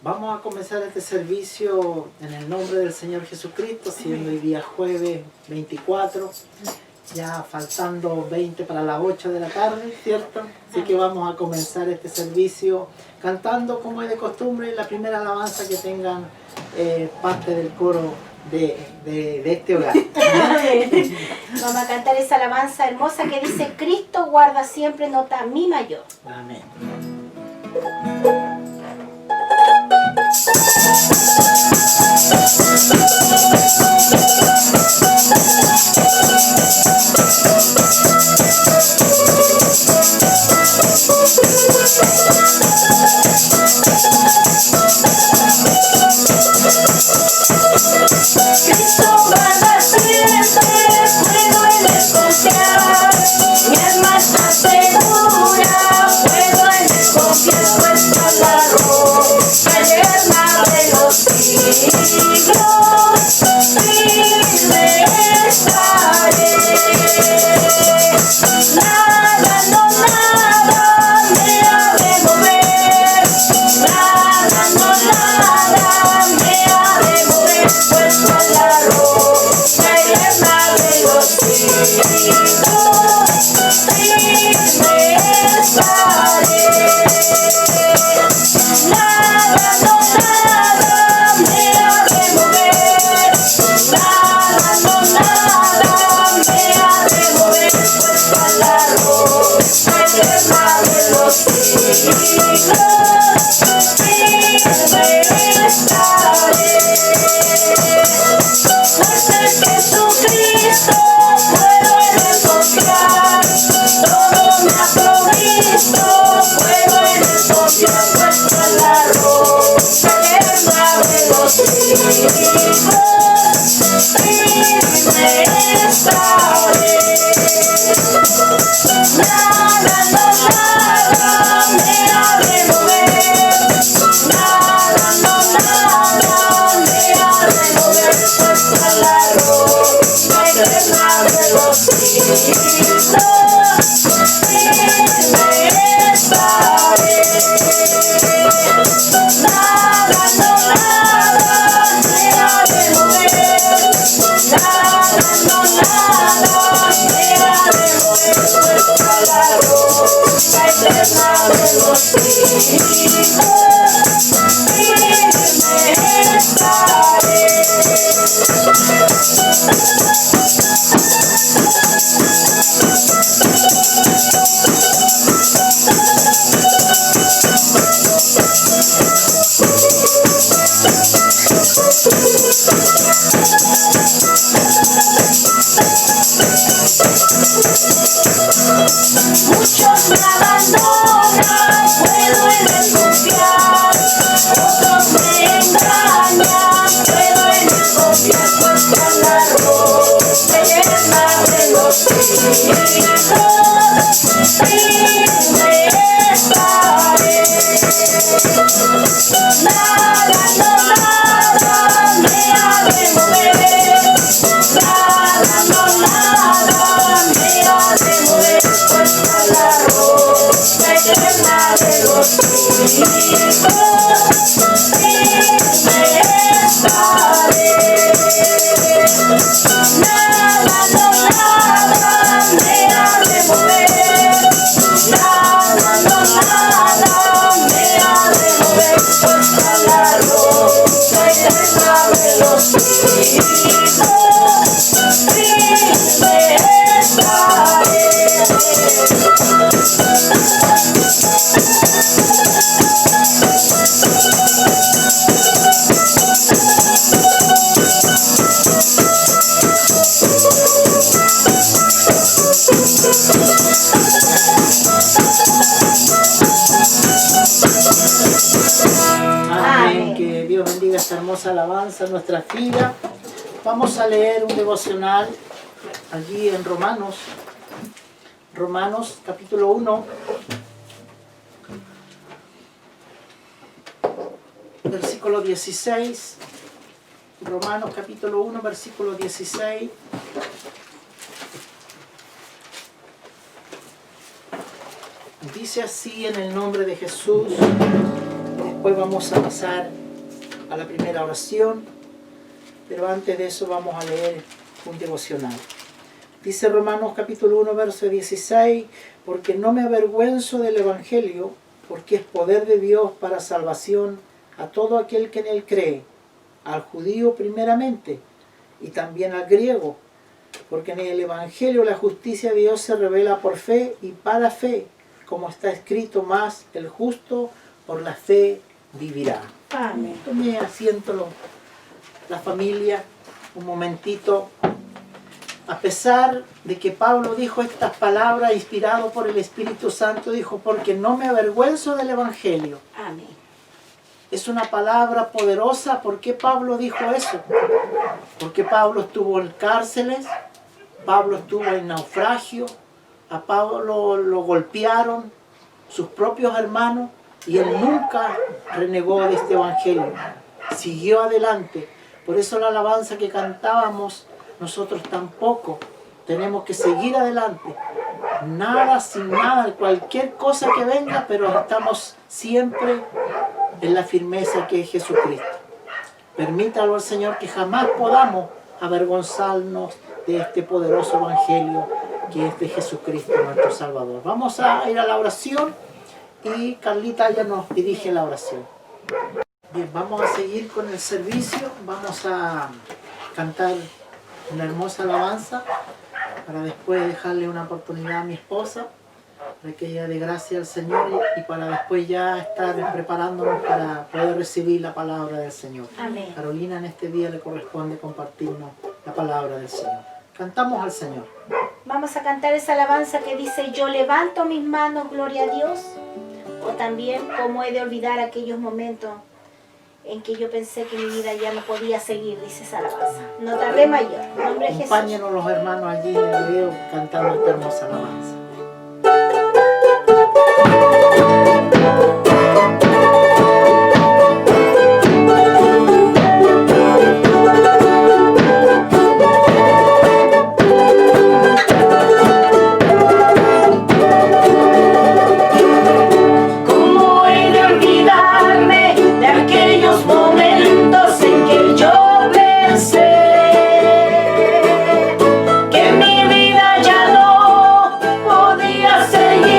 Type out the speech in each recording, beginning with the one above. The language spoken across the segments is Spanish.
Vamos a comenzar este servicio en el nombre del Señor Jesucristo, siendo hoy día jueves 24, ya faltando 20 para las 8 de la tarde, ¿cierto? Así que vamos a comenzar este servicio cantando como es de costumbre la primera alabanza que tengan parte del coro de este hogar. Vamos a cantar esa alabanza hermosa que dice: Cristo guarda siempre, nota mi mayor. Amén. Cristo guarda siempre, puedo en él confiar. Mi alma está segura, puedo en él confiar, pues a la roca eterna de los siglos, firme estaré. Nada, no nada me ha de mover, nada, no nada me ha de mover, pues a la roca eterna de los siglos, firme estaré. Nada, no nada me ha de mover, nada, no nada me ha de mover, pues a la roca eterna de los siglos, firme estaré. Pues en Jesucristo puedo en él confiar, todo me ha provisto, puedo en él confiar, pues a la roca eterna de los siglos, firme estaré. Nada, no nada me ha de mover, nada, no nada me ha de mover, pues a la roca eterna de los siglos, firme estaré. Nada, no nada me ha de mover, nada, no nada me ha de mover, pues a la roca eterna de los siglos, firme estaré. Muchos me abandonan, puedo en él confiar, otros me engañan, puedo en él confiar, pues a la roca eterna de los siglos, firme estaré. Nada, no nada me ha de mover, nada, no nada me ha de mover, pues a la roca eterna de los siglos, firme estaré. Nada, no nada me ha de mover, nada, no nada me ha de mover, pues a la roca eterna de los siglos, firme estaré. Amén. Que Dios bendiga esta hermosa alabanza en nuestra vida. Vamos a leer un devocional allí en Romanos capítulo 1, versículo 16. Romanos capítulo 1, versículo 16. Dice así en el nombre de Jesús. después vamos a pasar a la primera oración, pero antes de eso vamos a leer un devocional. Dice Romanos capítulo 1, verso 16, porque no me avergüenzo del Evangelio, porque es poder de Dios para salvación a todo aquel que en él cree, al judío primeramente y también al griego, porque en el Evangelio la justicia de Dios se revela por fe y para fe, como está escrito, más el justo por la fe vivirá. Amén. Tome asiento la familia un momentito. A pesar de que Pablo dijo estas palabras inspirado por el Espíritu Santo, dijo, porque no me avergüenzo del Evangelio. Amén. Es una palabra poderosa. ¿Por qué Pablo dijo eso? Porque Pablo estuvo en cárceles, Pablo estuvo en naufragio, a Pablo lo golpearon sus propios hermanos y él nunca renegó de este Evangelio. Siguió adelante. Por eso la alabanza que cantábamos, nosotros tampoco tenemos que seguir adelante. Nada sin nada, cualquier cosa que venga, pero estamos siempre en la firmeza que es Jesucristo. Permítalo al Señor que jamás podamos avergonzarnos de este poderoso Evangelio que es de Jesucristo nuestro Salvador. Vamos a ir a la oración y Carlita ya nos dirige la oración. Bien, vamos a seguir con el servicio. Vamos a cantar una hermosa alabanza para después dejarle una oportunidad a mi esposa para que ella dé gracias al Señor y para después ya estar preparándonos para poder recibir la palabra del Señor. Amén. Carolina, en este día le corresponde compartirnos la palabra del Señor. Cantamos al Señor. Vamos a cantar esa alabanza que dice, yo levanto mis manos, gloria a Dios. O también, cómo he de olvidar aquellos momentos en que yo pensé que mi vida ya no podía seguir, dice esa alabanza. No tardé mayor. En nombre de Jesús. Acompáñenos los hermanos allí en el video cantando esta hermosa alabanza. Que mi vida ya no podía seguir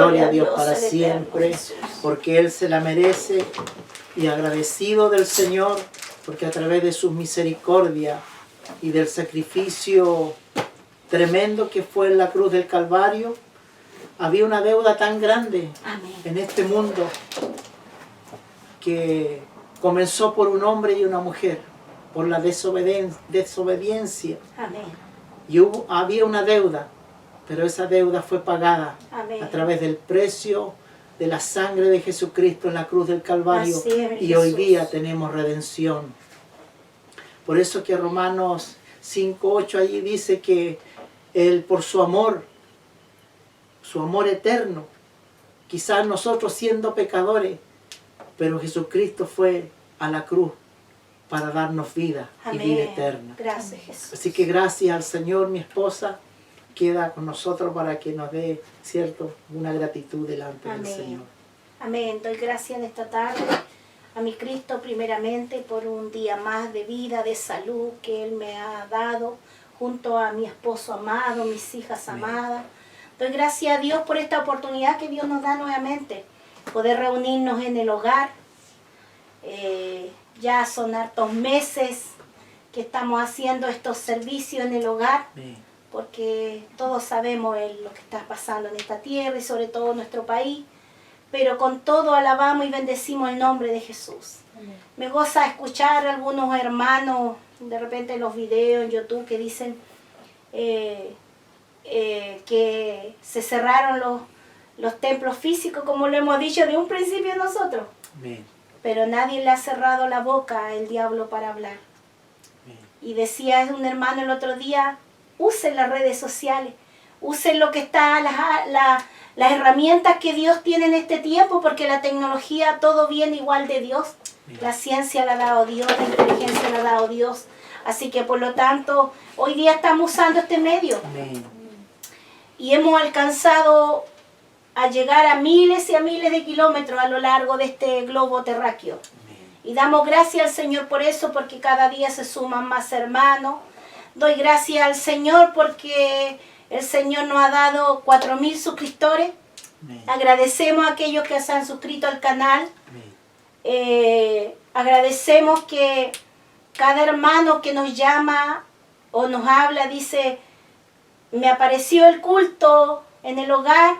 Gloria a Dios para el eterno siempre, Jesús. porque Él se la merece. Y agradecido del Señor, porque a través de su misericordia y del sacrificio tremendo que fue en la cruz del Calvario, había una deuda tan grande Amén. en este mundo que comenzó por un hombre y una mujer, por la desobediencia. Amén. Y había una deuda, pero esa deuda fue pagada Amén. a través del precio de la sangre de Jesucristo en la cruz del Calvario. Así es, Y hoy Jesús. día tenemos redención. Por eso que Romanos 5:8 allí dice que Él por su amor eterno, quizás nosotros siendo pecadores, pero Jesucristo fue a la cruz para darnos vida y vida Amén. eterna. Gracias, Jesús. Así que gracias al Señor, mi esposa queda con nosotros para que nos dé, cierto, una gratitud delante del Amén. Señor. Amén. Doy gracias en esta tarde a mi Cristo primeramente por un día más de vida, de salud que Él me ha dado junto a mi esposo amado, mis hijas Amén. amadas. Doy gracias a Dios por esta oportunidad que Dios nos da nuevamente, poder reunirnos en el hogar. Ya son hartos meses que estamos haciendo estos servicios en el hogar, Amén. porque todos sabemos lo que está pasando en esta tierra y sobre todo en nuestro país, pero con todo alabamos y bendecimos el nombre de Jesús. Amén. Me goza escuchar a algunos hermanos, de repente en los videos en YouTube, que dicen que se cerraron los templos físicos, como lo hemos dicho de un principio nosotros, Amén. pero nadie le ha cerrado la boca al diablo para hablar. Amén. Y decía un hermano el otro día, usen las redes sociales, usen lo que está, las herramientas que Dios tiene en este tiempo, porque la tecnología, todo viene igual de Dios. Amén. La ciencia la ha dado Dios, la inteligencia la ha dado Dios. Así que por lo tanto, hoy día estamos usando este medio Amén. y hemos alcanzado a llegar a miles y a miles de kilómetros a lo largo de este globo terráqueo. Amén. Y damos gracias al Señor por eso, porque cada día se suman más hermanos. Doy gracias al Señor porque el Señor nos ha dado 4.000 suscriptores. Amén. Agradecemos a aquellos que se han suscrito al canal. Amén. Agradecemos que cada hermano que nos llama o nos habla dice, me apareció el culto en el hogar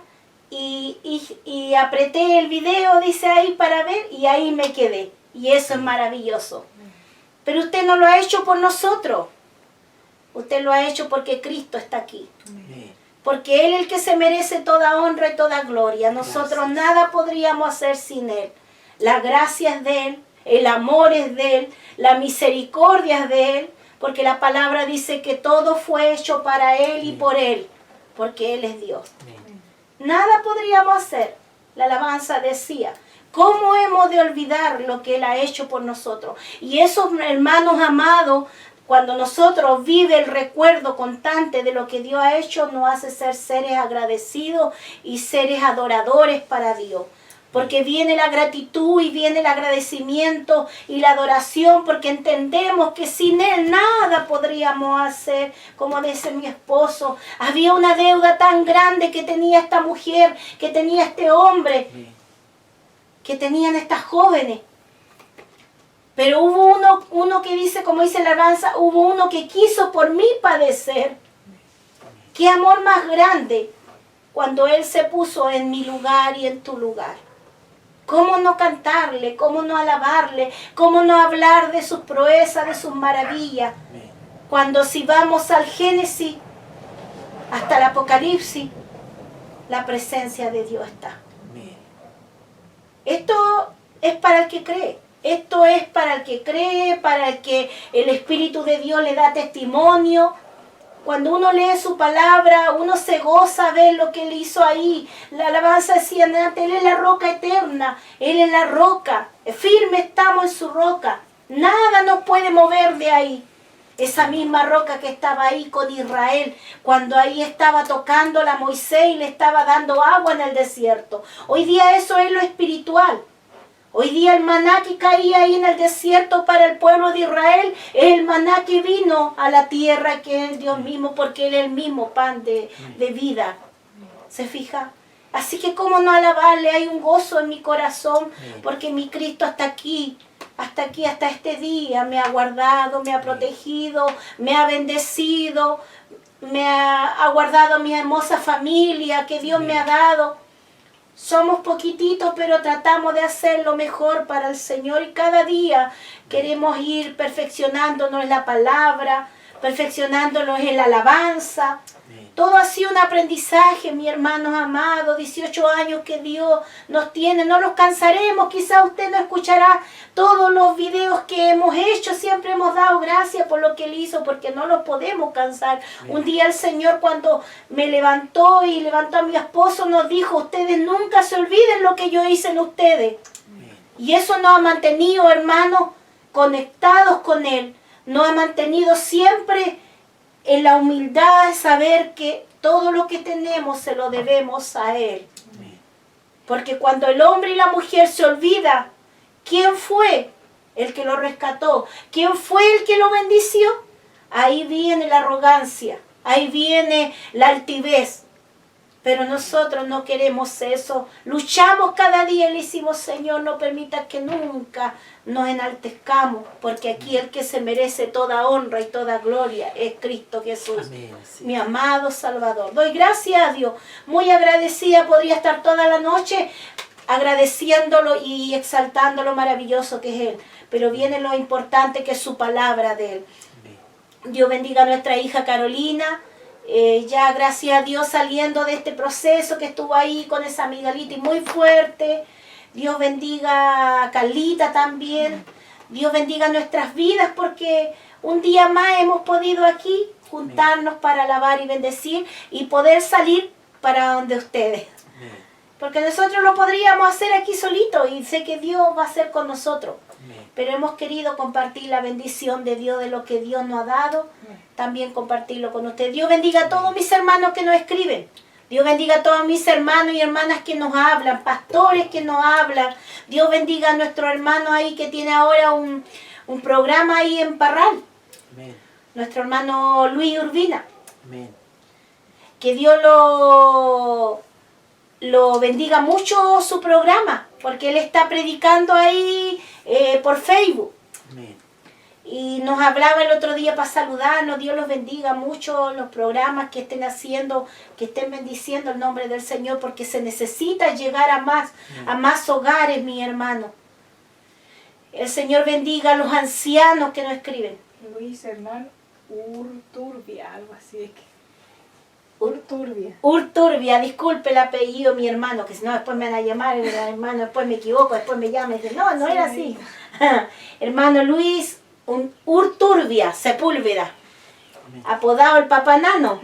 y apreté el video, dice ahí, para ver, y ahí me quedé. Y eso es maravilloso. Pero usted no lo ha hecho por nosotros. Usted lo ha hecho porque Cristo está aquí. Amén. Porque Él es el que se merece toda honra y toda gloria. Nosotros Gracias. nada podríamos hacer sin Él. La gracia es de Él, el amor es de Él, la misericordia es de Él, porque la palabra dice que todo fue hecho para Él y por Él, porque Él es Dios. Amén. Nada podríamos hacer. La alabanza decía, ¿cómo hemos de olvidar lo que Él ha hecho por nosotros? Y esos hermanos amados, cuando nosotros vive el recuerdo constante de lo que Dios ha hecho, nos hace ser seres agradecidos y seres adoradores para Dios. Porque viene la gratitud y viene el agradecimiento y la adoración, porque entendemos que sin Él nada podríamos hacer. Como dice mi esposo, había una deuda tan grande que tenía esta mujer, que tenía este hombre, Amén. que tenían estas jóvenes. Pero hubo uno que dice, como dice la alabanza, hubo uno que quiso por mí padecer. Qué amor más grande cuando Él se puso en mi lugar y en tu lugar. ¿Cómo no cantarle? ¿Cómo no alabarle? ¿Cómo no hablar de sus proezas, de sus maravillas? Amén. Cuando si vamos al Génesis hasta el Apocalipsis, la presencia de Dios está. Amén. Esto es para el que cree. Esto es para el que cree, para el que el Espíritu de Dios le da testimonio. Cuando uno lee su palabra, uno se goza ver lo que Él hizo ahí. La alabanza decía antes, Él es la roca eterna, Él es la roca. Firme estamos en su roca. Nada nos puede mover de ahí. Esa misma roca que estaba ahí con Israel, cuando ahí estaba tocando a Moisés y le estaba dando agua en el desierto. Hoy día eso es lo espiritual. Hoy día el maná que caía ahí en el desierto para el pueblo de Israel es el maná que vino a la tierra, que es Dios mismo, porque Él es el mismo pan de vida. ¿Se fija? Así que cómo no alabarle, hay un gozo en mi corazón, porque mi Cristo hasta aquí, hasta este día me ha guardado, me ha protegido, me ha bendecido, me ha guardado mi hermosa familia que Dios me ha dado. Somos poquititos, pero tratamos de hacer lo mejor para el Señor y cada día queremos ir perfeccionándonos en la palabra, perfeccionándonos en la alabanza. Todo ha sido un aprendizaje, mis hermanos amados, 18 años que Dios nos tiene, no los cansaremos, quizá usted no escuchará todos los videos que hemos hecho, siempre hemos dado gracias por lo que Él hizo, porque no los podemos cansar. Un día el Señor cuando me levantó y levantó a mi esposo nos dijo, ustedes nunca se olviden lo que yo hice en ustedes. Y eso nos ha mantenido, hermanos, conectados con Él, nos ha mantenido siempre en la humildad de saber que todo lo que tenemos se lo debemos a Él. Porque cuando el hombre y la mujer se olvida, ¿quién fue el que lo rescató? ¿Quién fue el que lo bendició? Ahí viene la arrogancia, ahí viene la altivez. Pero nosotros no queremos eso. Luchamos cada día y le decimos, Señor, no permitas que nunca nos enaltezcamos, porque aquí el que se merece toda honra y toda gloria es Cristo Jesús, amén, sí, mi amado Salvador. Doy gracias a Dios, muy agradecida, podría estar toda la noche agradeciéndolo y exaltando lo maravilloso que es Él, pero viene lo importante que es su palabra de Él. Dios bendiga a nuestra hija Carolina, ya gracias a Dios saliendo de este proceso que estuvo ahí con esa amigdalitis muy fuerte. Dios bendiga a Carlita también. Dios bendiga nuestras vidas porque un día más hemos podido aquí juntarnos para alabar y bendecir y poder salir para donde ustedes. Porque nosotros lo podríamos hacer aquí solito y sé que Dios va a hacer con nosotros. Pero hemos querido compartir la bendición de Dios, de lo que Dios nos ha dado, también compartirlo con ustedes. Dios bendiga a todos mis hermanos que nos escriben. Dios bendiga a todos mis hermanos y hermanas que nos hablan, pastores que nos hablan. Dios bendiga a nuestro hermano ahí que tiene ahora un programa ahí en Parral. Amén. Nuestro hermano Luis Urbina. Amén. Que Dios lo bendiga mucho su programa, porque él está predicando ahí por Facebook. Amén. Y nos hablaba el otro día para saludarnos. Dios los bendiga mucho los programas que estén haciendo, que estén bendiciendo el nombre del Señor, porque se necesita llegar a más hogares, mi hermano. El Señor bendiga a los ancianos que nos escriben. Luis Hernán Urturbia, algo así es que. Urturbia. Urturbia, disculpe el apellido, mi hermano, que si no después me van a llamar, hermano, después me equivoco, después me llaman y dicen, no, no era así. Hermano Luis Urturbia, Sepúlveda, apodado el Papá Nano.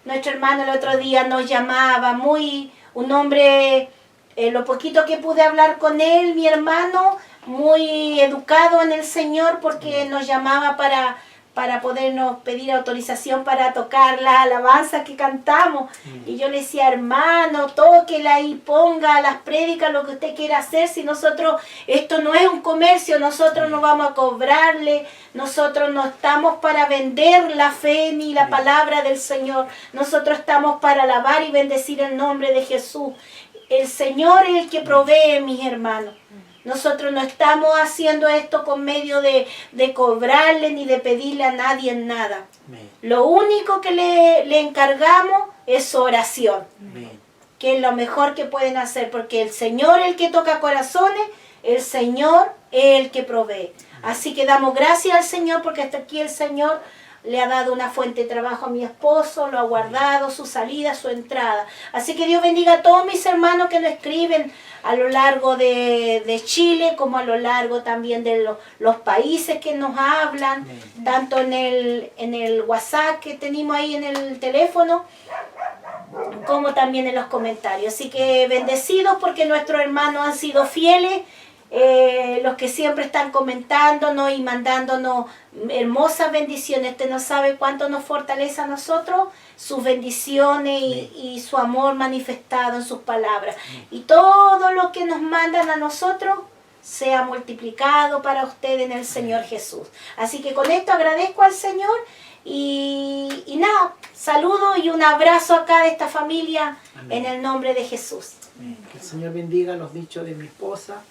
Nuestro hermano el otro día nos llamaba, un hombre, lo poquito que pude hablar con él, mi hermano, muy educado en el Señor, porque nos llamaba para podernos pedir autorización para tocar la alabanza que cantamos. Y yo le decía, hermano, tóquela y ponga las prédicas, lo que usted quiera hacer. Si nosotros, esto no es un comercio, nosotros no vamos a cobrarle, nosotros no estamos para vender la fe ni la palabra del Señor. Nosotros estamos para alabar y bendecir el nombre de Jesús. El Señor es el que provee, mis hermanos. Nosotros no estamos haciendo esto con medio de cobrarle ni de pedirle a nadie nada. Amén. Lo único que le encargamos es su oración, amén, que es lo mejor que pueden hacer, porque el Señor es el que toca corazones, el Señor es el que provee. Amén. Así que damos gracias al Señor porque hasta aquí el Señor le ha dado una fuente de trabajo a mi esposo, lo ha guardado, su salida, su entrada. Así que Dios bendiga a todos mis hermanos que nos escriben a lo largo de Chile, como a lo largo también de los países que nos hablan, tanto en el WhatsApp que tenemos ahí en el teléfono, como también en los comentarios. Así que bendecidos porque nuestros hermanos han sido fieles, los que siempre están comentándonos y mandándonos hermosas bendiciones. Usted no sabe cuánto nos fortalece a nosotros sus bendiciones y su amor manifestado en sus palabras. Y todo lo que nos mandan a nosotros sea multiplicado para usted en el Señor Jesús. Así que con esto agradezco al Señor Y nada, saludo y un abrazo acá de esta familia. Amén. En el nombre de Jesús. Que el Señor bendiga los dichos de mi esposa.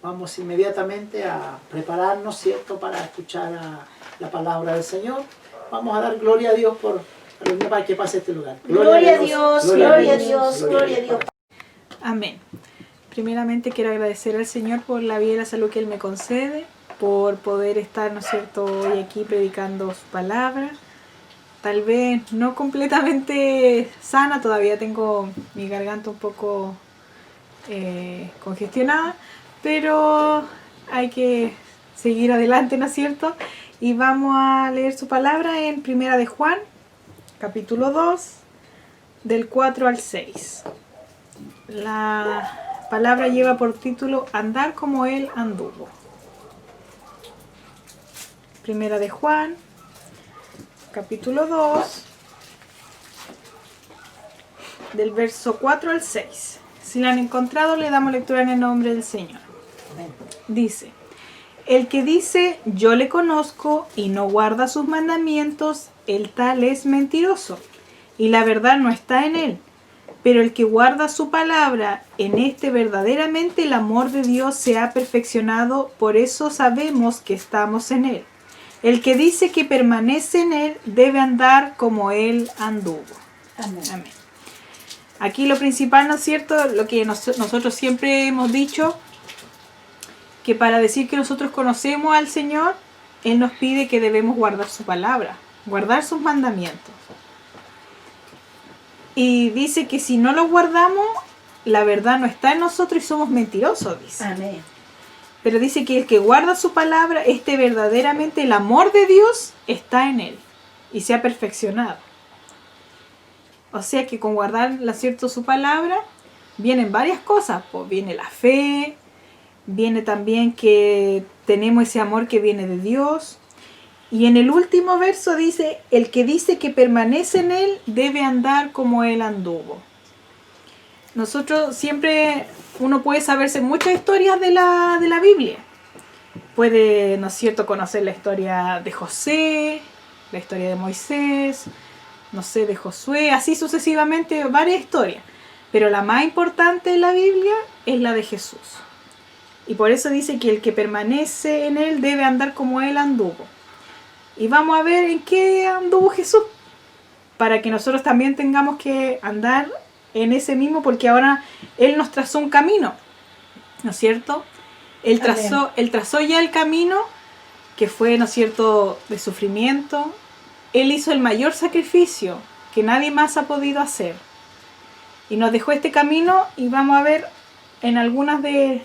Vamos inmediatamente a prepararnos, ¿cierto?, para escuchar la palabra del Señor. Vamos a dar gloria a Dios para que pase este lugar. Gloria a Dios, gloria a Dios, gloria a Dios. Amén. Primeramente quiero agradecer al Señor por la vida y la salud que Él me concede, por poder estar, ¿no es cierto?, hoy aquí predicando su palabra. Tal vez no completamente sana, todavía tengo mi garganta un poco congestionada, pero hay que seguir adelante, ¿no es cierto? Y vamos a leer su palabra en Primera de Juan, capítulo 2, del 4 al 6. La palabra lleva por título Andar como Él anduvo. Primera de Juan, capítulo 2, del verso 4 al 6. Si la han encontrado, le damos lectura en el nombre del Señor. Amén. Dice: el que dice yo le conozco y no guarda sus mandamientos, el tal es mentiroso, y la verdad no está en él. Pero el que guarda su palabra, en este verdaderamente el amor de Dios se ha perfeccionado, por eso sabemos que estamos en él. El que dice que permanece en él debe andar como él anduvo. Amén. Amén. Aquí lo principal, ¿no es cierto?, lo que nosotros siempre hemos dicho, que para decir que nosotros conocemos al Señor, Él nos pide que debemos guardar su palabra, guardar sus mandamientos. Y dice que si no los guardamos, la verdad no está en nosotros y somos mentirosos, dice. Amén. Pero dice que el que guarda su palabra, verdaderamente el amor de Dios está en él y se ha perfeccionado. O sea que con guardar, ¿no es cierto?, su palabra, vienen varias cosas. Pues viene la fe, viene también que tenemos ese amor que viene de Dios. Y en el último verso dice, el que dice que permanece en él debe andar como él anduvo. Nosotros siempre, uno puede saberse muchas historias de la Biblia. Puede, ¿no es cierto?, conocer la historia de José, la historia de Moisés, no sé, de Josué, así sucesivamente, varias historias. Pero la más importante de la Biblia es la de Jesús. Y por eso dice que el que permanece en él debe andar como él anduvo. Y vamos a ver en qué anduvo Jesús, para que nosotros también tengamos que andar en ese mismo, porque ahora Él nos trazó un camino, ¿no es cierto? Él trazó ya el camino que fue, ¿no es cierto?, de sufrimiento. Él hizo el mayor sacrificio que nadie más ha podido hacer. Y nos dejó este camino y vamos a ver en algunas de...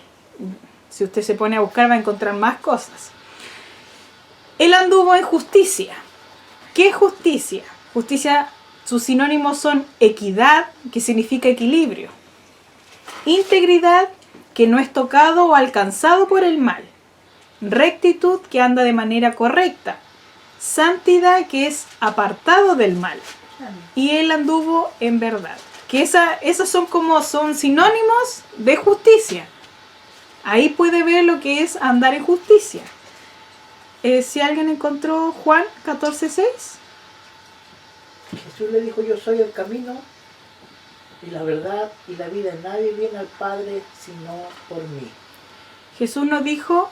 Si usted se pone a buscar va a encontrar más cosas. Él anduvo en justicia. ¿Qué es justicia? Justicia, sus sinónimos son equidad, que significa equilibrio. Integridad, que no es tocado o alcanzado por el mal. Rectitud, que anda de manera correcta. Santidad, que es apartado del mal. Y él anduvo en verdad. Que esos son sinónimos de justicia. Ahí puede ver lo que es andar en justicia. Si alguien encontró Juan 14:6. Jesús le dijo, yo soy el camino y la verdad y la vida. Nadie viene al Padre sino por mí. Jesús dijo,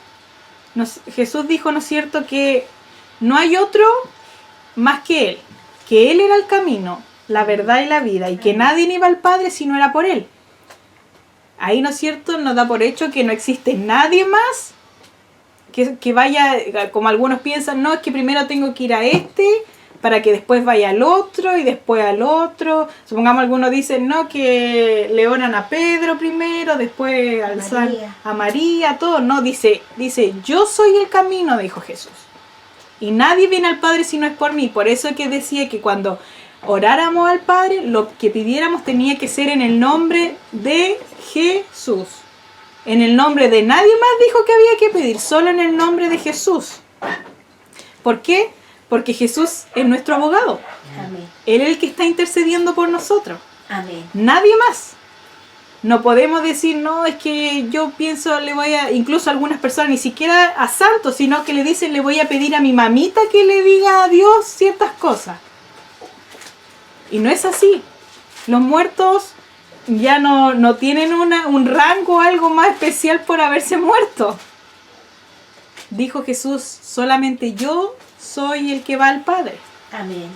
¿no es cierto?, que no hay otro más que Él. Que Él era el camino, la verdad y la vida. Y que nadie iba al Padre si no era por Él. Ahí, ¿no es cierto?, nos da por hecho que no existe nadie más que vaya, como algunos piensan, no, es que primero tengo que ir a para que después vaya al otro y después al otro. Supongamos algunos dicen, no, que le oran a Pedro primero, después a María, todo. No, dice, yo soy el camino, dijo Jesús. Y nadie viene al Padre si no es por mí. Por eso es que decía que cuando oráramos al Padre, lo que pidiéramos tenía que ser en el nombre de Jesús. En el nombre de nadie más dijo que había que pedir, solo en el nombre de Jesús. ¿Por qué? Porque Jesús es nuestro abogado. Amén. Él es el que está intercediendo por nosotros. Amén. Nadie más. No podemos decir, no, es que yo pienso, incluso a algunas personas, ni siquiera a santos, sino que le dicen, le voy a pedir a mi mamita que le diga a Dios ciertas cosas. Y no es así. Los muertos ya no tienen un rango o algo más especial por haberse muerto. Dijo Jesús, solamente yo soy el que va al Padre. Amén.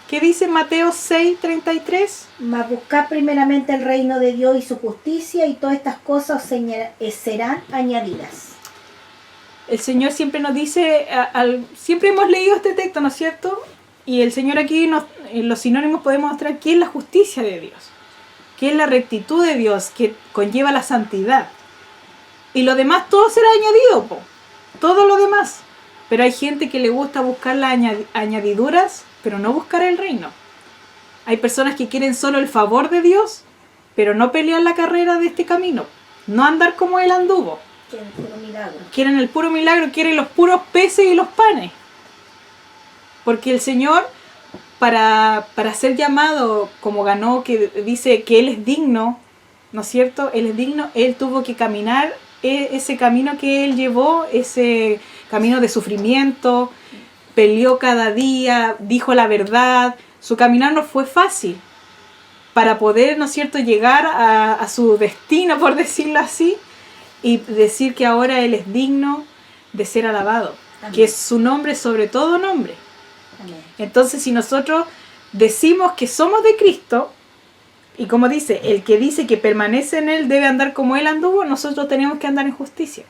¿Qué dice Mateo 6:33? Mas buscad primeramente el reino de Dios y su justicia, y todas estas cosas serán añadidas. El Señor siempre nos dice, siempre hemos leído este texto, ¿no es cierto? Y el Señor aquí, en los sinónimos podemos mostrar qué es la justicia de Dios, qué es la rectitud de Dios, que conlleva la santidad. Y lo demás todo será añadido, todo lo demás. Pero hay gente que le gusta buscar las añadiduras, pero no buscar el reino. Hay personas que quieren solo el favor de Dios, pero no pelear la carrera de este camino. No andar como Él anduvo. Quieren el puro milagro. Quieren el puro milagro, quieren los puros peces y los panes. Porque el Señor, para ser llamado, como ganó, que dice que Él es digno, ¿no es cierto? Él es digno, Él tuvo que caminar ese camino que Él llevó, ese camino de sufrimiento, peleó cada día, dijo la verdad. Su caminar no fue fácil para poder, ¿no es cierto?, llegar a su destino, por decirlo así, y decir que ahora Él es digno de ser alabado. Amén. Que es su nombre sobre todo nombre. Amén. Entonces, si nosotros decimos que somos de Cristo, y como dice, el que dice que permanece en Él debe andar como Él anduvo, nosotros tenemos que andar en justicia.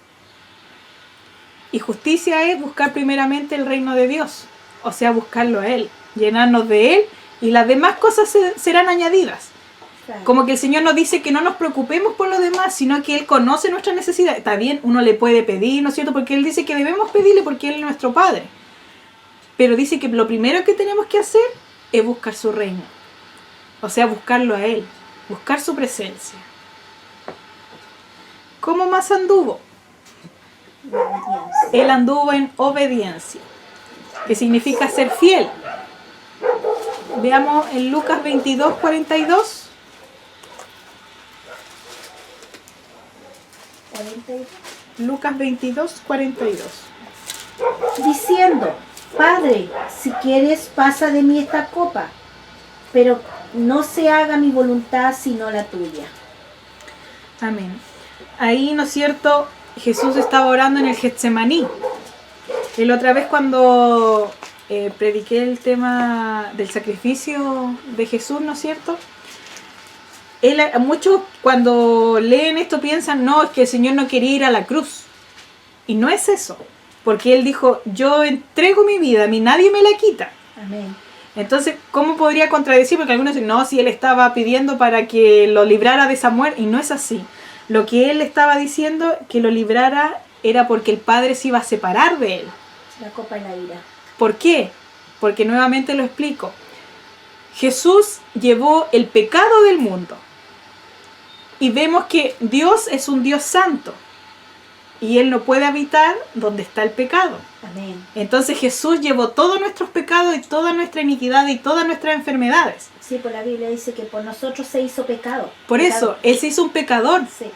Y justicia es buscar primeramente el reino de Dios, o sea, buscarlo a Él, llenarnos de Él, y las demás cosas serán añadidas. Claro. Como que el Señor nos dice que no nos preocupemos por lo demás, sino que Él conoce nuestras necesidades. Está bien, uno le puede pedir, ¿no es cierto? Porque Él dice que debemos pedirle porque Él es nuestro Padre. Pero dice que lo primero que tenemos que hacer es buscar su reino. O sea, buscarlo a Él, buscar su presencia. ¿Cómo más anduvo? Él anduvo en obediencia, que significa ser fiel. Veamos en Lucas 22:42. Lucas 22:42. Diciendo, Padre, si quieres, pasa de mí esta copa, pero no se haga mi voluntad sino la tuya. Amén. Ahí, ¿no es cierto?, Jesús estaba orando en el Getsemaní. Y la otra vez cuando prediqué el tema del sacrificio de Jesús, ¿no es cierto? Muchos cuando leen esto piensan, no, es que el Señor no quería ir a la cruz. Y no es eso. Porque Él dijo, yo entrego mi vida, a mí nadie me la quita. Amén. Entonces, ¿cómo podría contradecir? Porque algunos dicen, no, si Él estaba pidiendo para que lo librara de esa muerte. Y no es así. Lo que Él estaba diciendo, que lo librara, era porque el Padre se iba a separar de Él. La copa y la ira. ¿Por qué? Porque nuevamente lo explico. Jesús llevó el pecado del mundo. Y vemos que Dios es un Dios santo. Y Él no puede habitar donde está el pecado. Amén. Entonces Jesús llevó todos nuestros pecados y toda nuestra iniquidad y todas nuestras enfermedades. Sí, por la Biblia dice que por nosotros se hizo pecado. Por eso, Él se hizo un pecador. Sí.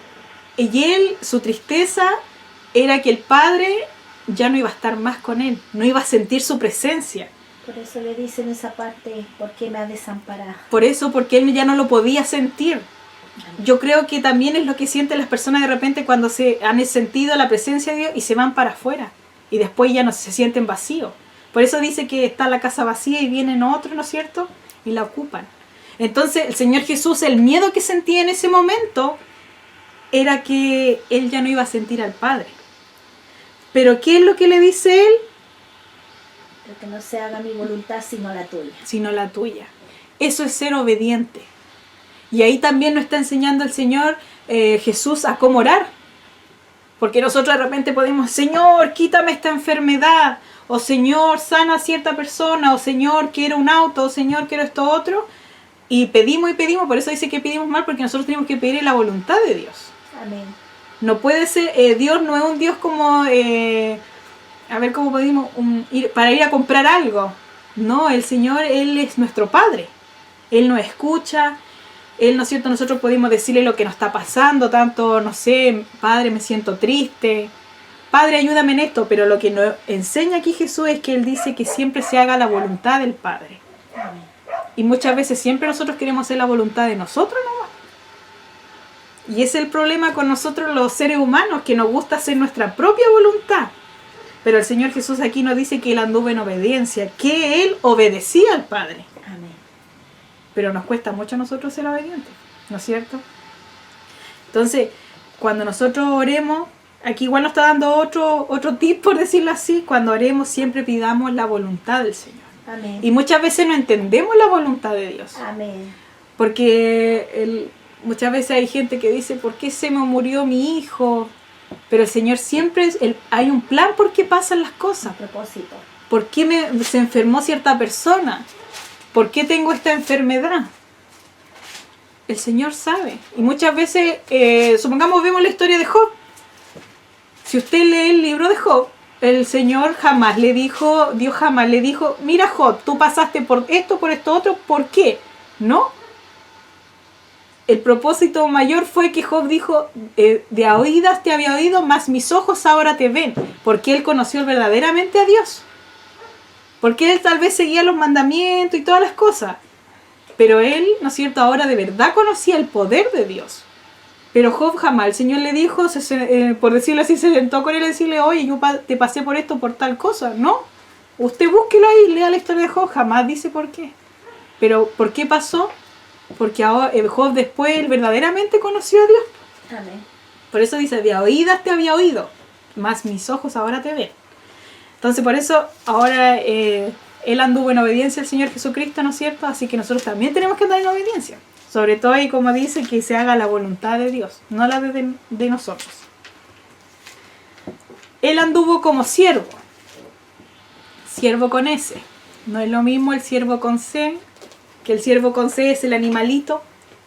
Y Él, su tristeza era que el Padre ya no iba a estar más con Él. No iba a sentir su presencia. Por eso le dicen esa parte, ¿por qué me ha desamparado? Por eso, porque Él ya no lo podía sentir. Yo creo que también es lo que sienten las personas de repente cuando se han sentido la presencia de Dios y se van para afuera. Y después ya no se sienten vacíos. Por eso dice que está la casa vacía y vienen otros, ¿no es cierto? Y la ocupan. Entonces el Señor Jesús, el miedo que sentía en ese momento era que Él ya no iba a sentir al Padre. Pero ¿qué es lo que le dice Él? Pero que no se haga mi voluntad sino la tuya. Sino la tuya. Eso es ser obediente. Y ahí también nos está enseñando el Señor Jesús a cómo orar. Porque nosotros de repente podemos, Señor, quítame esta enfermedad. O Señor, sana a cierta persona. O Señor, quiero un auto. O Señor, quiero esto otro. Y pedimos. Por eso dice que pedimos mal, porque nosotros tenemos que pedir la voluntad de Dios. Amén. No puede ser, Dios no es un Dios como, a ver cómo podemos, para ir a comprar algo. No, el Señor, Él es nuestro Padre. Él nos escucha. Él, ¿no es cierto?, nosotros podemos decirle lo que nos está pasando, tanto, no sé, Padre, me siento triste, Padre, ayúdame en esto, pero lo que nos enseña aquí Jesús es que Él dice que siempre se haga la voluntad del Padre. Y muchas veces siempre nosotros queremos hacer la voluntad de nosotros nomás. Y ese es el problema con nosotros los seres humanos, que nos gusta hacer nuestra propia voluntad. Pero el Señor Jesús aquí nos dice que Él anduvo en obediencia, que Él obedecía al Padre. Amén. Pero nos cuesta mucho a nosotros ser obedientes, ¿no es cierto? Entonces, cuando nosotros oremos, aquí igual nos está dando otro tip, por decirlo así, cuando oremos siempre pidamos la voluntad del Señor. Amén. Y muchas veces no entendemos la voluntad de Dios. Amén. Porque muchas veces hay gente que dice, ¿por qué se me murió mi hijo? Pero el Señor siempre, hay un plan por qué pasan las cosas. A propósito. ¿Por qué se enfermó cierta persona? ¿Por qué tengo esta enfermedad? El Señor sabe. Y muchas veces, supongamos, vemos la historia de Job. Si usted lee el libro de Job, el Señor jamás le dijo, Dios jamás le dijo, mira Job, tú pasaste por esto otro, ¿por qué? No. El propósito mayor fue que Job dijo, de a oídas te había oído, mas mis ojos ahora te ven. Porque él conoció verdaderamente a Dios. Porque él tal vez seguía los mandamientos y todas las cosas. Pero él, ¿no es cierto?, ahora de verdad conocía el poder de Dios. Pero Job jamás, el Señor le dijo, por decirlo así, se sentó con él y decirle, oye, yo te pasé por esto, por tal cosa. No, usted búsquelo ahí, lea la historia de Job, jamás dice por qué. Pero, ¿por qué pasó? Porque ahora, Job después, él verdaderamente conoció a Dios. Amén. Por eso dice, de a oídas te había oído, mas mis ojos ahora te ven. Entonces, por eso, ahora él anduvo en obediencia al Señor Jesucristo, ¿no es cierto? Así que nosotros también tenemos que andar en obediencia. Sobre todo, y como dice, que se haga la voluntad de Dios, no la de nosotros. Él anduvo como siervo. Siervo con S. No es lo mismo el siervo con C, que el siervo con C es el animalito.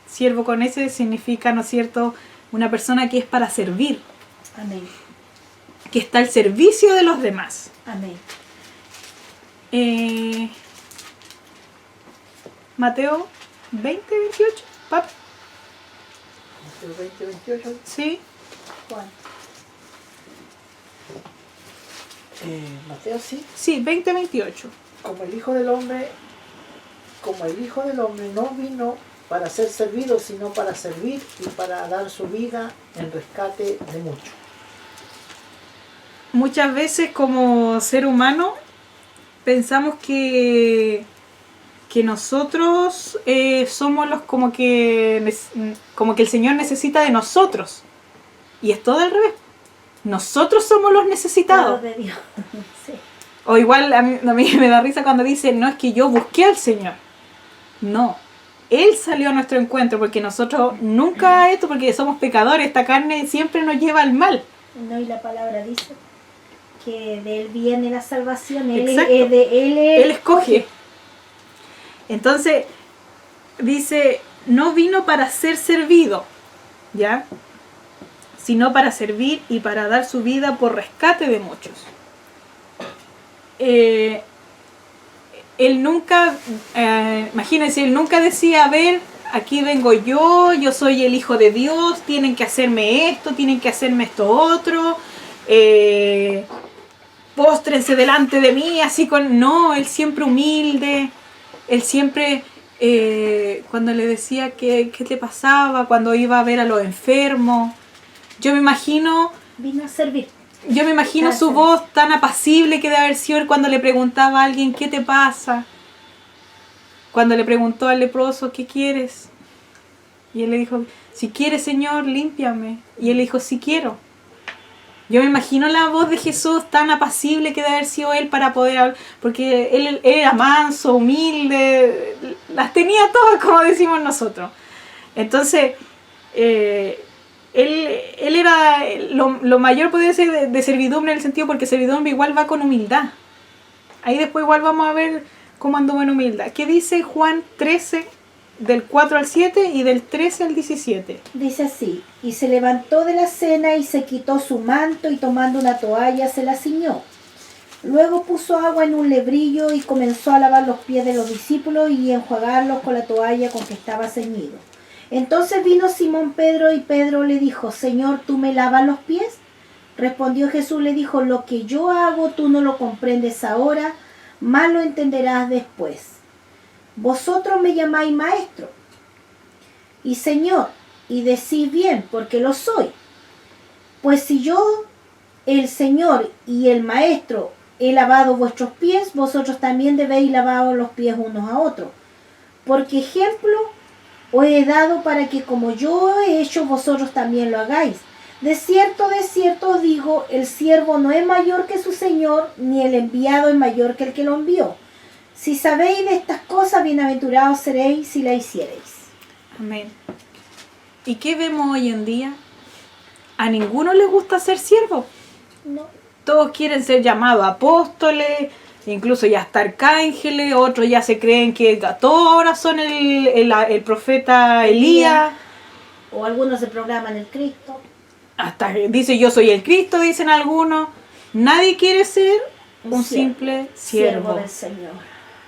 Siervo con S significa, ¿no es cierto?, una persona que es para servir. Amén. Que está al servicio de los demás. Amén. Mateo 20, 28, ¿pap? Mateo 20, 28. Sí. Juan. Mateo sí. Sí, 20, 28. Como el Hijo del Hombre no vino para ser servido, sino para servir y para dar su vida en rescate de muchos. Muchas veces como ser humano pensamos que nosotros somos los como que el Señor necesita de nosotros. Y es todo al revés. Nosotros somos los necesitados. De Dios. Sí. O igual a mí me da risa cuando dice, no es que yo busqué al Señor. No. Él salió a nuestro encuentro porque nosotros nunca esto, porque somos pecadores, esta carne siempre nos lleva al mal. No, y la palabra dice que de Él viene la salvación. Él escoge. Entonces, dice, no vino para ser servido, ¿ya? Sino para servir y para dar su vida por rescate de muchos. Él nunca, imagínense, él nunca decía, a ver, aquí vengo yo soy el Hijo de Dios, tienen que hacerme esto otro, póstrense delante de mí, así con... No, él siempre humilde, él siempre, cuando le decía qué le pasaba, cuando iba a ver a los enfermos, yo me imagino... Vino a servir. Yo me imagino su voz tan apacible que debe haber sido él cuando le preguntaba a alguien, ¿qué te pasa? Cuando le preguntó al leproso, ¿qué quieres? Y él le dijo, si quieres, Señor, límpiame. Y él le dijo, sí quiero. Yo me imagino la voz de Jesús tan apacible que debe haber sido él para poder hablar, porque él era manso, humilde, las tenía todas, como decimos nosotros. Entonces, él era lo mayor, podría ser, de servidumbre, en el sentido, porque servidumbre igual va con humildad. Ahí después igual vamos a ver cómo anduvo en humildad. ¿Qué dice Juan 13, del 4 al 7 y del 13 al 17? Dice así, y se levantó de la cena y se quitó su manto y tomando una toalla se la ciñó. Luego puso agua en un lebrillo y comenzó a lavar los pies de los discípulos y enjuagarlos con la toalla con que estaba ceñido. Entonces vino Simón Pedro y Pedro le dijo, Señor, ¿tú me lavas los pies? Respondió Jesús, le dijo, lo que yo hago tú no lo comprendes ahora, más lo entenderás después. Vosotros me llamáis maestro y Señor, y decís bien, porque lo soy. Pues si yo, el Señor y el Maestro, he lavado vuestros pies, vosotros también debéis lavar los pies unos a otros. Porque ejemplo os he dado para que como yo he hecho, vosotros también lo hagáis. De cierto os digo, el siervo no es mayor que su Señor, ni el enviado es mayor que el que lo envió. Si sabéis de estas cosas, bienaventurados seréis si las hiciereis. Amén. ¿Y qué vemos hoy en día? A ninguno le gusta ser siervo. No. Todos quieren ser llamados apóstoles, incluso ya hasta arcángeles, otros ya se creen que todos ahora son el profeta Elías. O algunos se proclaman el Cristo. Hasta dice yo soy el Cristo, dicen algunos. Nadie quiere ser un simple siervo del Señor.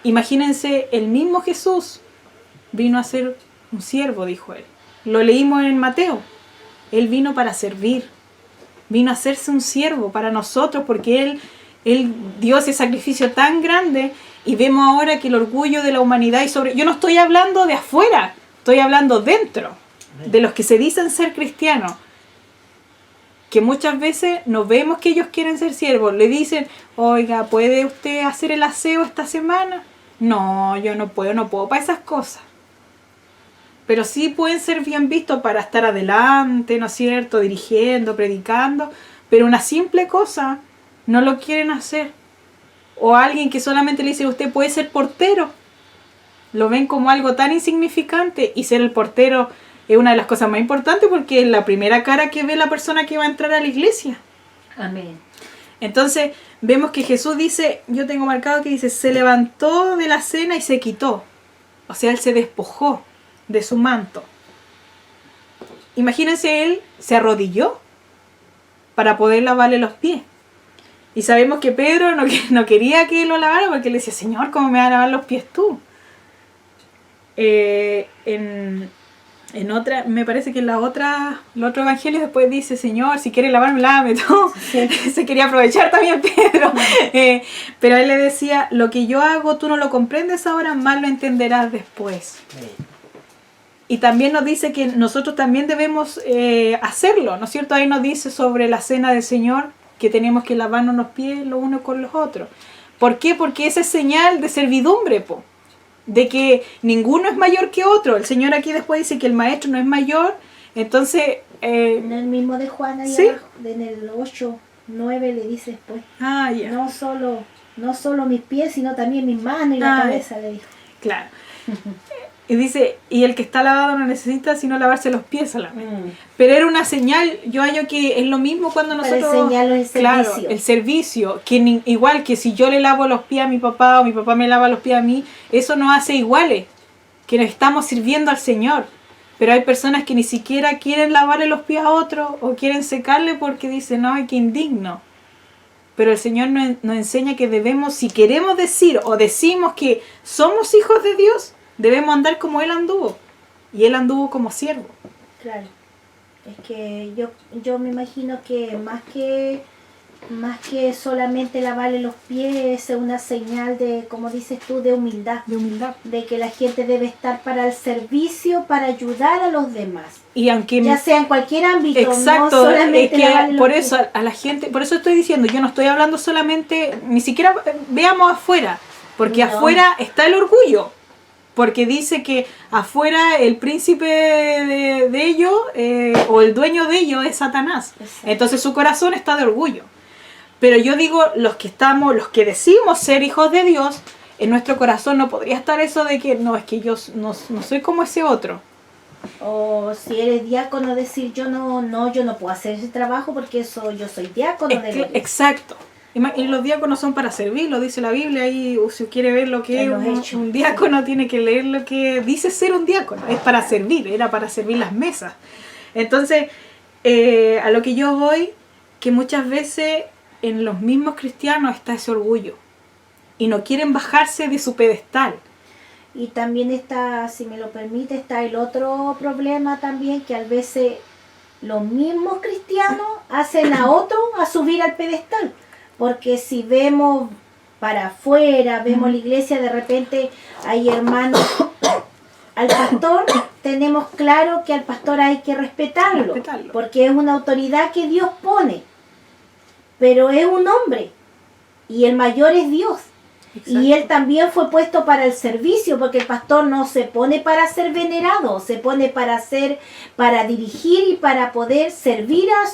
Imagínense, el mismo Jesús vino a ser un siervo, dijo él. Lo leímos en Mateo. Él vino para servir. Vino a hacerse un siervo para nosotros porque Él dio ese sacrificio tan grande y vemos ahora que el orgullo de la humanidad y sobre... Yo no estoy hablando de afuera, estoy hablando dentro, de los que se dicen ser cristianos. Que muchas veces no vemos que ellos quieren ser siervos. Le dicen, oiga, ¿puede usted hacer el aseo esta semana? No, yo no puedo para esas cosas. Pero sí pueden ser bien vistos para estar adelante, ¿no es cierto? Dirigiendo, predicando. Pero una simple cosa no lo quieren hacer. O alguien que solamente le dice, usted puede ser portero. Lo ven como algo tan insignificante. Y ser el portero es una de las cosas más importantes porque es la primera cara que ve la persona que va a entrar a la iglesia. Amén. Entonces vemos que Jesús dice, yo tengo marcado que dice, se levantó de la cena y se quitó. O sea, Él se despojó de su manto. Imagínense, Él se arrodilló para poder lavarle los pies. Y sabemos que Pedro no quería que lo lavara porque le decía, Señor, ¿cómo me vas a lavar los pies tú? En otra, me parece que en el otro evangelio después dice, Señor, si quieres lavarme, lávame tú. Sí. Se quería aprovechar también Pedro. Pero él le decía, lo que yo hago tú no lo comprendes ahora, más lo entenderás después. Sí. Y también nos dice que nosotros también debemos hacerlo, ¿no es cierto? Ahí nos dice sobre la cena del Señor que tenemos que lavarnos los pies los unos con los otros. ¿Por qué? Porque esa es señal de servidumbre, de que ninguno es mayor que otro. El Señor aquí después dice que el maestro no es mayor, entonces... en el mismo de Juan, ahí ¿sí? abajo, en el 8, 9 le dice después. Ah, ya. No solo mis pies, sino también mis manos y la cabeza, le dijo. Claro. Y dice, y el que está lavado no necesita sino lavarse los pies solamente. Pero era una señal, yo hallo que es lo mismo cuando nosotros... Para enseñarlo el servicio. Claro, el servicio. Que igual que si yo le lavo los pies a mi papá o mi papá me lava los pies a mí, eso nos hace iguales. Que nos estamos sirviendo al Señor. Pero hay personas que ni siquiera quieren lavarle los pies a otro o quieren secarle porque dicen, no, qué indigno. Pero el Señor nos enseña que debemos, si queremos decir o decimos que somos hijos de Dios, debemos andar como Él anduvo. Y Él anduvo como siervo. Claro. Es que yo me imagino que más que solamente lavarle los pies es una señal de, como dices tú, de humildad. De humildad. De que la gente debe estar para el servicio, para ayudar a los demás. Y aunque ya sea en cualquier ámbito. Exacto, no solamente es que por pies. eso a la gente, por eso estoy diciendo, yo no estoy hablando solamente, ni siquiera veamos afuera, porque No. afuera está el orgullo. Porque dice que afuera el príncipe de ellos o el dueño de ellos es Satanás. Exacto. Entonces su corazón está de orgullo. Pero yo digo, los que decimos ser hijos de Dios, en nuestro corazón no podría estar eso de que no, es que yo no soy como ese otro. O si eres diácono, decir yo no puedo hacer ese trabajo porque yo soy diácono de Dios. Exacto. Y los diáconos son para servir, lo dice la Biblia, ahí si quiere ver lo que es un diácono, tiene que leer lo que dice ser un diácono, es para servir, era para servir las mesas. Entonces, a lo que yo voy, que muchas veces en los mismos cristianos está ese orgullo, y no quieren bajarse de su pedestal. Y también está, si me lo permite, está el otro problema también, que a veces los mismos cristianos hacen a otro a subir al pedestal. Porque si vemos para afuera, vemos la iglesia, de repente hay hermanos, al pastor tenemos claro que al pastor hay que respetarlo, porque es una autoridad que Dios pone, pero es un hombre y el mayor es Dios. Exacto. Y él también fue puesto para el servicio, porque el pastor no se pone para ser venerado, se pone para dirigir y para poder servir a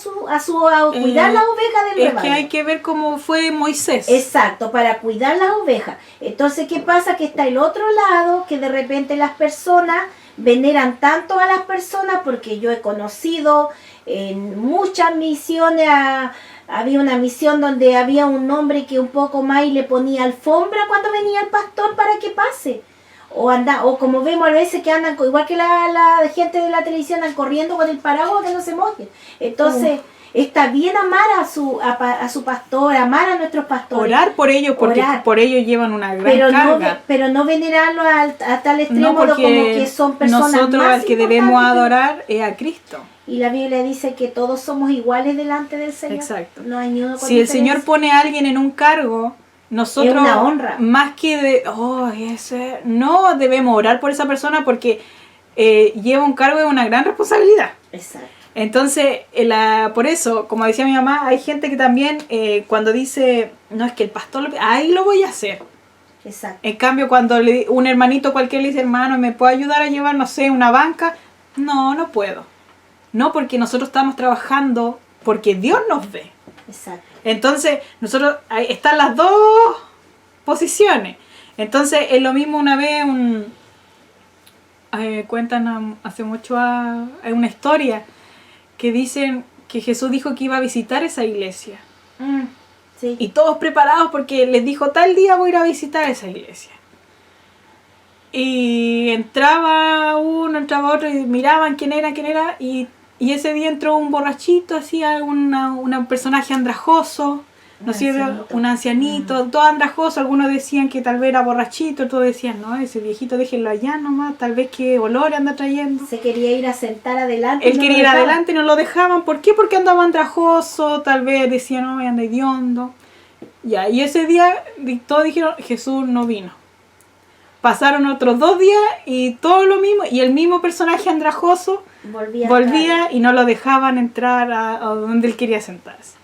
cuidar las ovejas del rebaño. Es que hay que ver cómo fue Moisés. Exacto, para cuidar las ovejas. Entonces, ¿qué pasa? Que está el otro lado, que de repente las personas veneran tanto a las personas, porque yo he conocido en muchas misiones había una misión donde había un hombre que un poco más y le ponía alfombra cuando venía el pastor para que pase. O como vemos a veces que andan, igual que la gente de la televisión, andan corriendo con el paraguas que no se mojen. Entonces, está bien amar a su pastor, amar a nuestros pastores. Orar por ellos, porque por ellos llevan una gran carga. Pero no venerarlo a tal extremo como que son personas nosotros más al que debemos adorar es a Cristo. Y la Biblia dice que todos somos iguales delante del Señor. Exacto. No hay ni uno con si diferencia. El Señor pone a alguien en un cargo, nosotros, es una honra. Más que no debemos orar por esa persona, porque lleva un cargo de una gran responsabilidad. Exacto. Entonces, por eso, como decía mi mamá, hay gente que también cuando dice, no, es que el pastor, ahí lo voy a hacer. Exacto. En cambio, cuando un hermanito cualquiera le dice, hermano, ¿me puede ayudar a llevar, no sé, una banca? No puedo. No, porque nosotros estamos trabajando porque Dios nos ve. Exacto. Entonces, nosotros, ahí están las dos posiciones. Entonces, es lo mismo una vez, cuentan hace mucho hay una historia que dicen que Jesús dijo que iba a visitar esa iglesia. Sí. Y todos preparados porque les dijo, tal día voy a ir a visitar esa iglesia. Y entraba uno, entraba otro y miraban quién era y ese día entró un borrachito, así, un personaje andrajoso, ¿no es cierto? Un ancianito, todo andrajoso. Algunos decían que tal vez era borrachito, otros decían, no, ese viejito déjenlo allá nomás, tal vez qué olor anda trayendo. Se quería ir a sentar adelante. Él quería ir adelante y no lo dejaban. ¿Por qué? Porque andaba andrajoso, tal vez decían, no, anda hediondo. Ya, y ese día todos dijeron, Jesús no vino. Pasaron otros 2 días y todo lo mismo, y el mismo personaje andrajoso volvía y no lo dejaban entrar a donde él quería sentarse.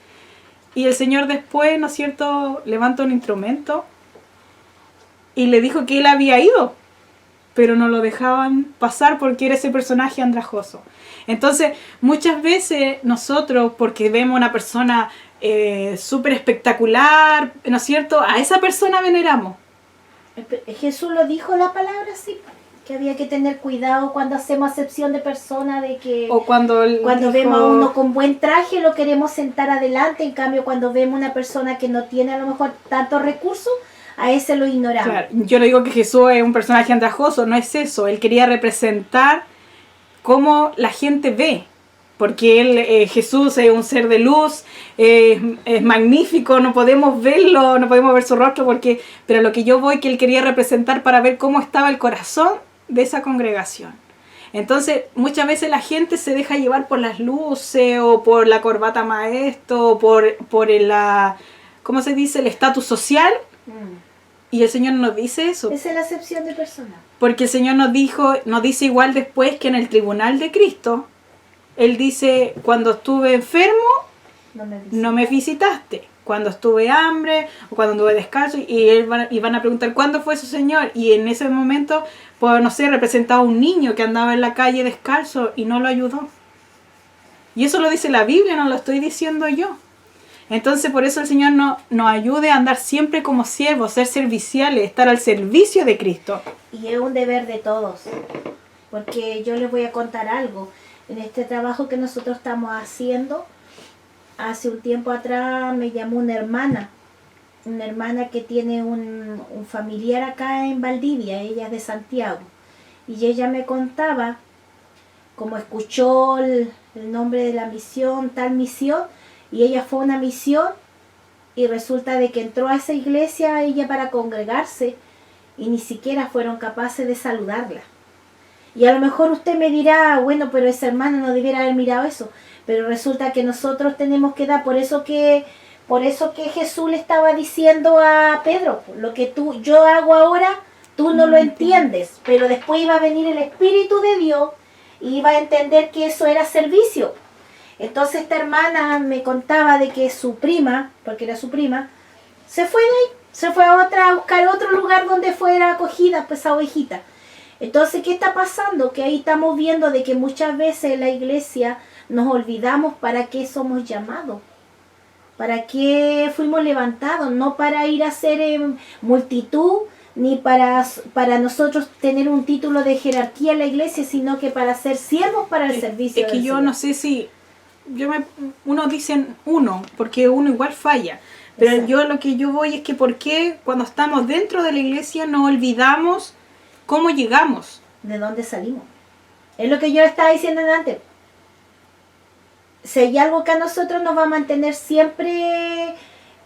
Y el Señor después, ¿no es cierto?, levanta un instrumento y le dijo que él había ido, pero no lo dejaban pasar porque era ese personaje andrajoso. Entonces, muchas veces nosotros, porque vemos una persona súper espectacular, ¿no es cierto?, a esa persona veneramos. Jesús lo dijo la palabra, sí, que había que tener cuidado cuando hacemos acepción de persona, de que o cuando vemos a uno con buen traje lo queremos sentar adelante, en cambio cuando vemos una persona que no tiene a lo mejor tantos recursos, a ese lo ignoramos. Claro, yo no digo que Jesús es un personaje andrajoso, no es eso, él quería representar cómo la gente ve. Porque Jesús es un ser de luz, es magnífico, no podemos verlo, no podemos ver su rostro, pero lo que yo voy, que él quería representar para ver cómo estaba el corazón de esa congregación. Entonces, muchas veces la gente se deja llevar por las luces, o por la corbata maestro, o por ¿cómo se dice?, el estatus social. Y el Señor nos dice eso. Esa es la acepción de persona. Porque el Señor nos dice igual después que en el tribunal de Cristo, Él dice, cuando estuve enfermo, no me visitaste. Cuando estuve hambre, o cuando estuve descalzo, y van a preguntar, ¿cuándo fue eso, Señor? Y en ese momento, pues no sé, representaba a un niño que andaba en la calle descalzo y no lo ayudó. Y eso lo dice la Biblia, no lo estoy diciendo yo. Entonces, por eso el Señor nos ayude a andar siempre como siervos, ser serviciales, estar al servicio de Cristo. Y es un deber de todos, porque yo les voy a contar algo. En este trabajo que nosotros estamos haciendo, hace un tiempo atrás me llamó una hermana que tiene un familiar acá en Valdivia, ella es de Santiago, y ella me contaba, como escuchó el nombre de la misión, tal misión, y ella fue a una misión, y resulta de que entró a esa iglesia ella para congregarse, y ni siquiera fueron capaces de saludarla. Y a lo mejor usted me dirá, bueno, pero esa hermana no debiera haber mirado eso. Pero resulta que nosotros tenemos que dar, por eso que Jesús le estaba diciendo a Pedro, lo que yo hago ahora, tú no lo entiendes, pero después iba a venir el Espíritu de Dios y iba a entender que eso era servicio. Entonces esta hermana me contaba de que su prima, porque era su prima, se fue de ahí, se fue a buscar otro lugar donde fuera acogida pues, esa ovejita. Entonces, ¿qué está pasando? Que ahí estamos viendo de que muchas veces en la iglesia nos olvidamos para qué somos llamados, para qué fuimos levantados, no para ir a ser multitud, ni para nosotros tener un título de jerarquía en la iglesia, sino que para ser siervos para el servicio. Es que yo no sé si... uno dicen uno, porque uno igual falla. Pero Exacto. yo lo que yo voy es que por qué cuando estamos dentro de la iglesia nos olvidamos cómo llegamos. ¿De dónde salimos? Es lo que yo estaba diciendo antes. Si hay algo que a nosotros nos va a mantener siempre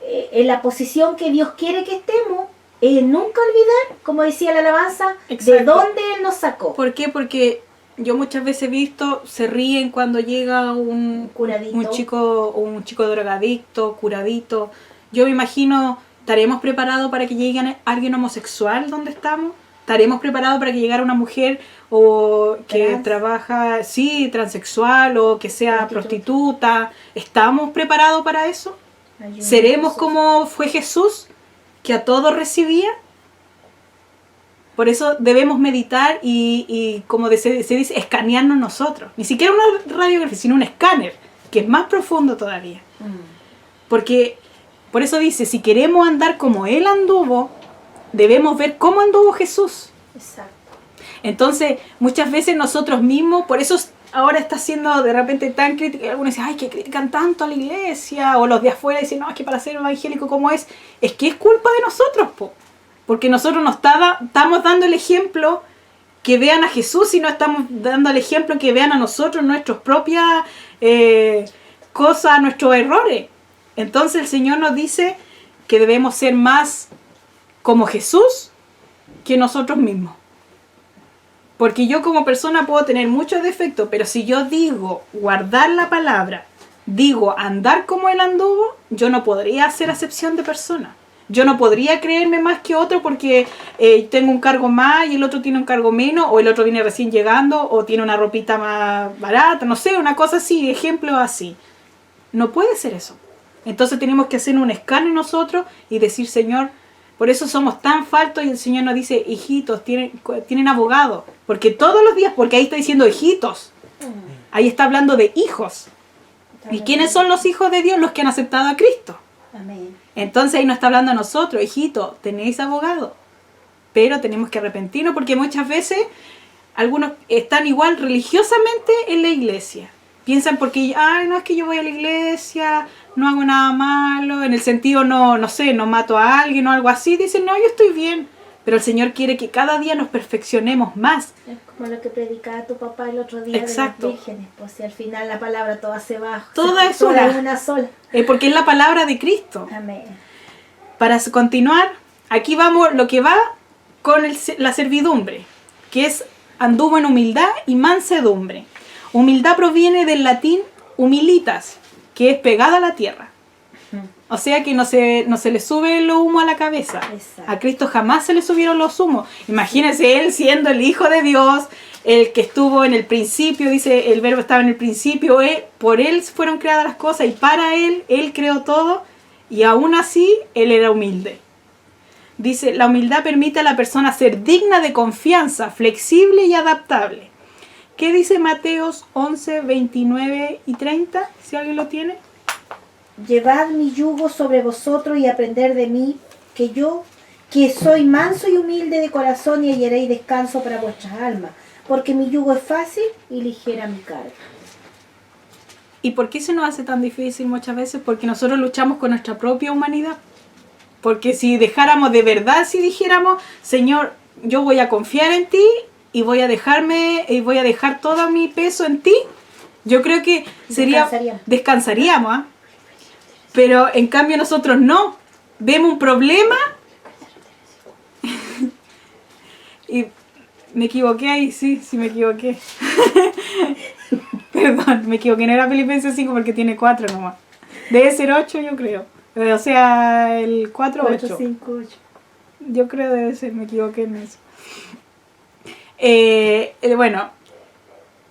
en la posición que Dios quiere que estemos, es nunca olvidar, como decía la alabanza, Exacto. de dónde Él nos sacó. ¿Por qué? Porque yo muchas veces he visto, se ríen cuando llega un chico drogadicto, curadito. Yo me imagino, ¿estaremos preparados para que llegue alguien homosexual donde estamos? ¿Estaremos preparados para que llegara una mujer o que trabaja, sí, transexual o que sea prostituta? ¿Estamos preparados para eso? Ayúdanos, ¿Seremos Jesús. como fue Jesús, que a todos recibía? Por eso debemos meditar y como se dice, escanearnos nosotros. Ni siquiera una radiografía, sino un escáner, que es más profundo todavía. Porque, por eso dice, si queremos andar como Él anduvo, debemos ver cómo anduvo Jesús. Exacto. Entonces, muchas veces nosotros mismos, por eso ahora está siendo de repente tan crítico, y algunos dicen, ay, que critican tanto a la iglesia, o los de afuera dicen, no, es que para ser evangélico como es que es culpa de nosotros, porque nosotros nos estamos dando el ejemplo que vean a Jesús y no estamos dando el ejemplo que vean a nosotros nuestras propias cosas, nuestros errores. Entonces el Señor nos dice que debemos ser más como Jesús que nosotros mismos. Porque yo como persona puedo tener muchos defectos, pero si yo digo guardar la palabra, digo andar como Él anduvo, yo no podría hacer acepción de persona. Yo no podría creerme más que otro porque tengo un cargo más y el otro tiene un cargo menos, o el otro viene recién llegando, o tiene una ropita más barata, no sé, una cosa así, ejemplo así. No puede ser eso. Entonces tenemos que hacer un escáner nosotros y decir, Señor, por eso somos tan faltos, y el Señor nos dice, hijitos, tienen abogado. Porque todos los días, porque ahí está diciendo hijitos. Ahí está hablando de hijos. ¿Y quiénes son los hijos de Dios? Los que han aceptado a Cristo. Amén. Entonces ahí nos está hablando a nosotros, hijitos, tenéis abogado. Pero tenemos que arrepentirnos porque muchas veces algunos están igual religiosamente en la iglesia. Piensan porque, ay, no, es que yo voy a la iglesia, no hago nada malo, en el sentido no sé, no mato a alguien o algo así. Dicen, no, yo estoy bien. Pero el Señor quiere que cada día nos perfeccionemos más. Es como lo que predicaba tu papá el otro día. Exacto. De las vírgenes. Pues si al final la palabra toda se va. Toda es toda una. una sola. Porque es la palabra de Cristo. Amén. Para continuar, aquí vamos lo que va con la servidumbre, que es anduvo en humildad y mansedumbre. Humildad proviene del latín humilitas, que es pegada a la tierra. O sea que no se le sube el humo a la cabeza. Exacto. A Cristo jamás se le subieron los humos. Imagínense Él siendo el Hijo de Dios, el que estuvo en el principio, dice el verbo estaba en el principio, por Él fueron creadas las cosas y para Él creó todo, y aún así Él era humilde. Dice, la humildad permite a la persona ser digna de confianza, flexible y adaptable. ¿Qué dice Mateos 11, 29 y 30? Si alguien lo tiene. Llevad mi yugo sobre vosotros y aprender de mí, que soy manso y humilde de corazón, y hallaréis descanso para vuestras almas, porque mi yugo es fácil y ligera mi carga. ¿Y por qué se nos hace tan difícil muchas veces? Porque nosotros luchamos con nuestra propia humanidad. Porque si dejáramos de verdad, si dijéramos, Señor, yo voy a confiar en ti y voy a dejar todo mi peso en ti, yo creo que descansaríamos, ¿eh? Pero en cambio nosotros no. Vemos un problema Y me equivoqué ahí, sí me equivoqué. Perdón, me equivoqué, no era Filipenses 5 porque tiene 4 nomás. Debe ser 8 yo creo. O sea, el 4 4, 8. 5, 8. Yo creo debe ser, me equivoqué en eso. Bueno,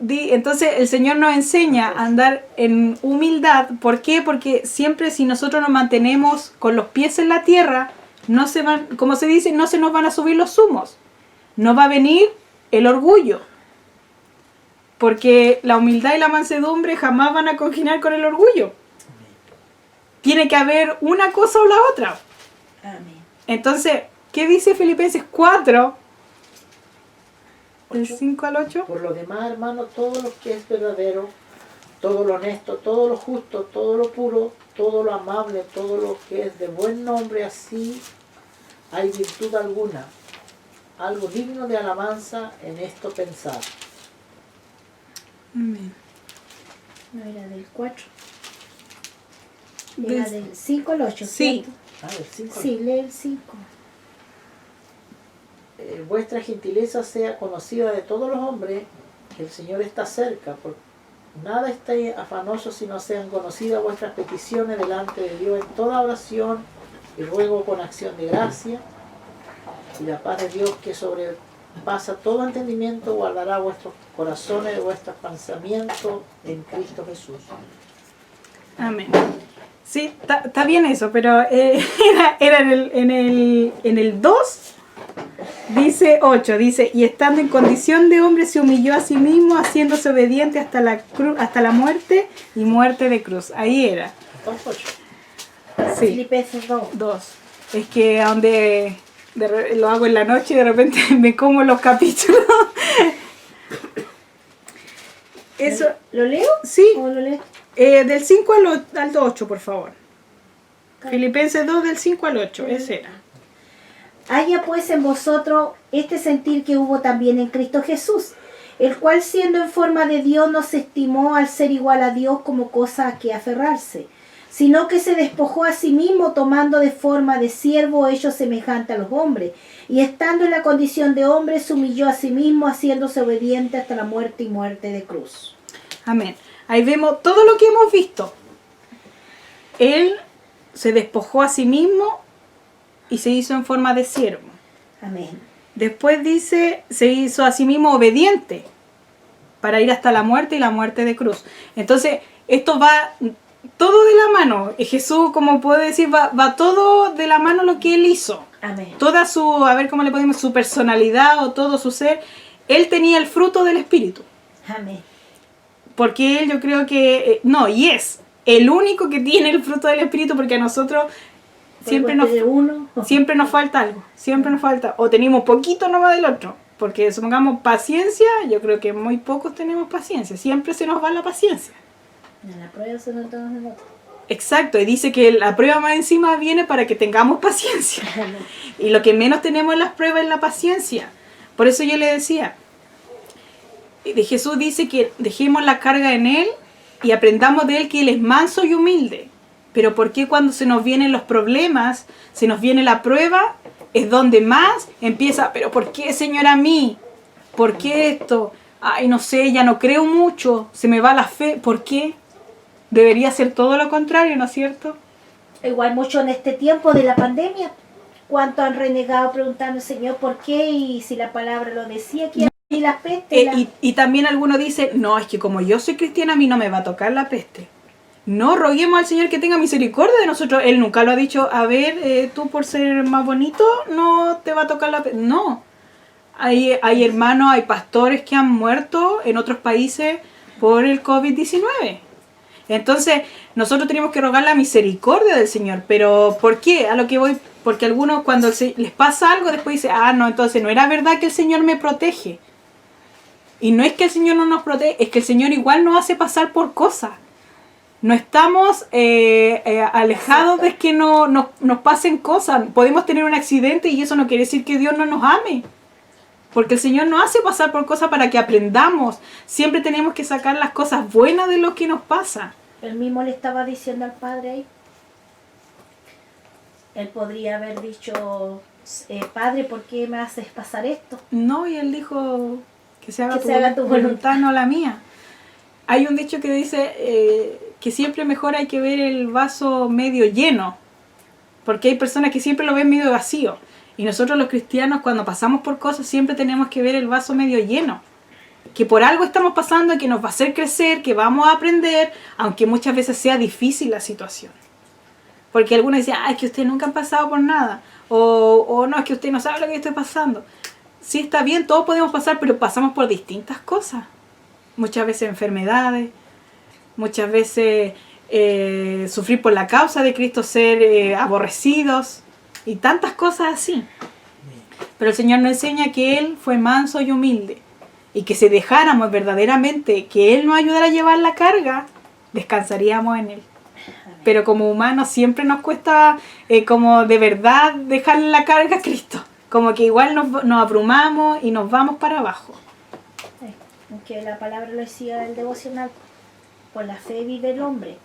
entonces el Señor nos enseña a andar en humildad. ¿Por qué? Porque siempre si nosotros nos mantenemos con los pies en la tierra, no se van, como se dice, no se nos van a subir los humos. No va a venir el orgullo. Porque la humildad y la mansedumbre jamás van a congeniar con el orgullo. Tiene que haber una cosa o la otra. Amén. Entonces, ¿qué dice Filipenses 4? Del 5 al 8. Por lo demás, hermanos, todo lo que es verdadero, todo lo honesto, todo lo justo, todo lo puro, todo lo amable, todo lo que es de buen nombre, así hay virtud alguna, algo digno de alabanza, en esto pensar. Amén. No era del 4. Era del 5 al 8. Sí. ¿cierto? El 5. Sí, lee el 5. Vuestra gentileza sea conocida de todos los hombres, que el Señor está cerca. Por nada estéis afanosos, sino sean conocidas vuestras peticiones delante de Dios en toda oración y ruego con acción de gracia. Y la paz de Dios, que sobrepasa todo entendimiento, guardará vuestros corazones y vuestros pensamientos en Cristo Jesús. Amén. Sí, está bien eso, pero era en el 2, dice 8, dice, y estando en condición de hombre se humilló a sí mismo, haciéndose obediente hasta la muerte y muerte de cruz. Ahí era. Sí, Filipenses 2. 2. Es que a donde lo hago en la noche y de repente me como los capítulos. Eso, ¿Lo leo? sí, ¿O lo lees? del 5 al 8, por favor. Filipenses 2, del 5 al 8, ese era. Haya pues en vosotros este sentir que hubo también en Cristo Jesús, el cual siendo en forma de Dios no se estimó al ser igual a Dios como cosa a que aferrarse, sino que se despojó a sí mismo tomando de forma de siervo hecho semejante a los hombres, y estando en la condición de hombre se humilló a sí mismo haciéndose obediente hasta la muerte y muerte de cruz. Amén. Ahí vemos todo lo que hemos visto. Él se despojó a sí mismo y se hizo en forma de siervo. Amén. Después dice, se hizo a sí mismo obediente para ir hasta la muerte y la muerte de cruz. Entonces, esto va todo de la mano. Jesús, como puedo decir, va todo de la mano lo que él hizo. Amén. Toda su, a ver cómo le podemos, su personalidad o todo su ser, él tenía el fruto del Espíritu. Amén. Porque él, yo creo que, y es el único que tiene el fruto del Espíritu, porque a nosotros siempre nos falta algo, siempre nos falta, o tenemos poquito nomás del otro, porque supongamos paciencia, yo creo que muy pocos tenemos paciencia, siempre se nos va la paciencia. En la prueba se nos da el otro. Exacto, y dice que la prueba más encima viene para que tengamos paciencia. Y lo que menos tenemos en las pruebas es la paciencia. Por eso yo le decía, de Jesús dice que dejemos la carga en Él y aprendamos de Él que Él es manso y humilde. Pero ¿por qué cuando se nos vienen los problemas, se nos viene la prueba, es donde más empieza, pero ¿por qué, Señor, a mí? ¿Por qué esto? Ay, no sé, ya no creo mucho, se me va la fe. ¿Por qué? Debería ser todo lo contrario, ¿no es cierto? Igual mucho en este tiempo de la pandemia, cuánto han renegado preguntando, Señor, ¿por qué? Y si la palabra lo decía, que y la peste. Y también algunos dicen, no, es que como yo soy cristiana, a mí no me va a tocar la peste. No, roguemos al Señor que tenga misericordia de nosotros. Él nunca lo ha dicho, a ver, tú por ser más bonito, no te va a tocar la peste. No. Hay hermanos, hay pastores que han muerto en otros países por el COVID-19. Entonces, nosotros tenemos que rogar la misericordia del Señor. Pero, ¿por qué? A lo que voy, porque algunos cuando les pasa algo, después dicen, no, entonces no era verdad que el Señor me protege. Y no es que el Señor no nos protege, es que el Señor igual nos hace pasar por cosas. No estamos alejados de que nos pasen cosas. Podemos tener un accidente y eso no quiere decir que Dios no nos ame. Porque el Señor nos hace pasar por cosas para que aprendamos. Siempre tenemos que sacar las cosas buenas de lo que nos pasa. Él mismo le estaba diciendo al Padre ahí. Él podría haber dicho, Padre, ¿por qué me haces pasar esto? No, y él dijo que se haga, Que se haga tu voluntad, no la mía. Hay un dicho que dice que siempre mejor hay que ver el vaso medio lleno, porque hay personas que siempre lo ven medio vacío. Y nosotros los cristianos, cuando pasamos por cosas, siempre tenemos que ver el vaso medio lleno. Que por algo estamos pasando, que nos va a hacer crecer, que vamos a aprender, aunque muchas veces sea difícil la situación. Porque algunos dicen, es que ustedes nunca han pasado por nada. O no, es que usted no sabe lo que yo estoy pasando. Sí, está bien, todos podemos pasar, pero pasamos por distintas cosas. Muchas veces enfermedades, muchas veces sufrir por la causa de Cristo, ser aborrecidos y tantas cosas así. Pero el Señor nos enseña que Él fue manso y humilde y que si dejáramos verdaderamente que Él nos ayudara a llevar la carga, descansaríamos en Él. Pero como humanos siempre nos cuesta como de verdad dejarle la carga a Cristo. Como que igual nos abrumamos y nos vamos para abajo. Que la palabra lo decía del devocional, por la fe vive el hombre.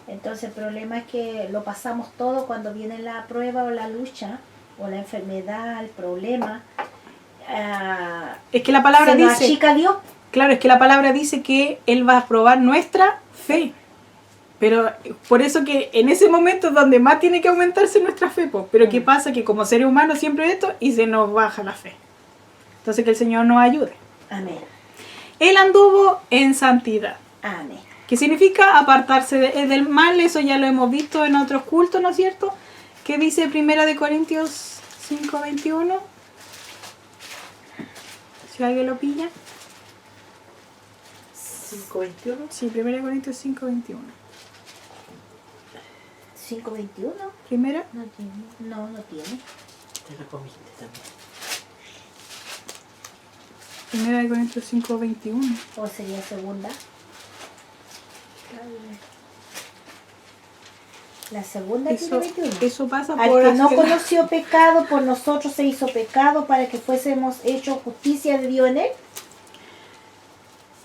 Entonces el problema es que lo pasamos todo cuando viene la prueba o la lucha o la enfermedad, el problema. Es que la palabra se nos dice, achica Dios. claro, es que la palabra dice que Él va a probar nuestra fe. Pero por eso que en ese momento es donde más tiene que aumentarse nuestra fe. Pero ¿qué pasa? Que como seres humanos siempre esto y se nos baja la fe. Entonces que el Señor nos ayude. Amén. Él anduvo en santidad. Amén. ¿Qué significa apartarse del mal? Eso ya lo hemos visto en otros cultos, ¿no es cierto? ¿Qué dice 1 Corintios 5:21? Si alguien lo pilla. 5:21. Sí, 1 Corintios 5:21. 5:21. Primera. No tiene. No tiene. Te la comiste también. 1 Corintios 5:21. O sería segunda. La segunda Eso, tiene 21. eso pasa Al por que no hacer- conoció pecado, por nosotros se hizo pecado para que fuésemos hechos justicia de Dios en él.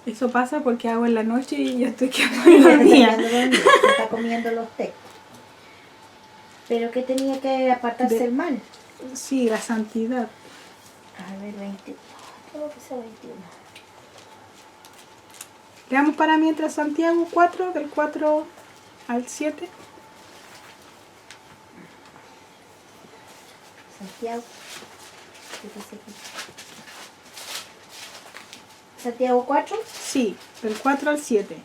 Eso pasa porque hago en la noche y yo estoy quedando dormida. Se está comiendo los textos. Pero que tenía que apartarse De- el mal. Sí, la santidad. A ver, 20. Creo que sea 21. Leamos para mientras Santiago 4, del 4 al 7. Santiago. ¿Qué dice aquí? Santiago 4. Sí, del 4 al 7.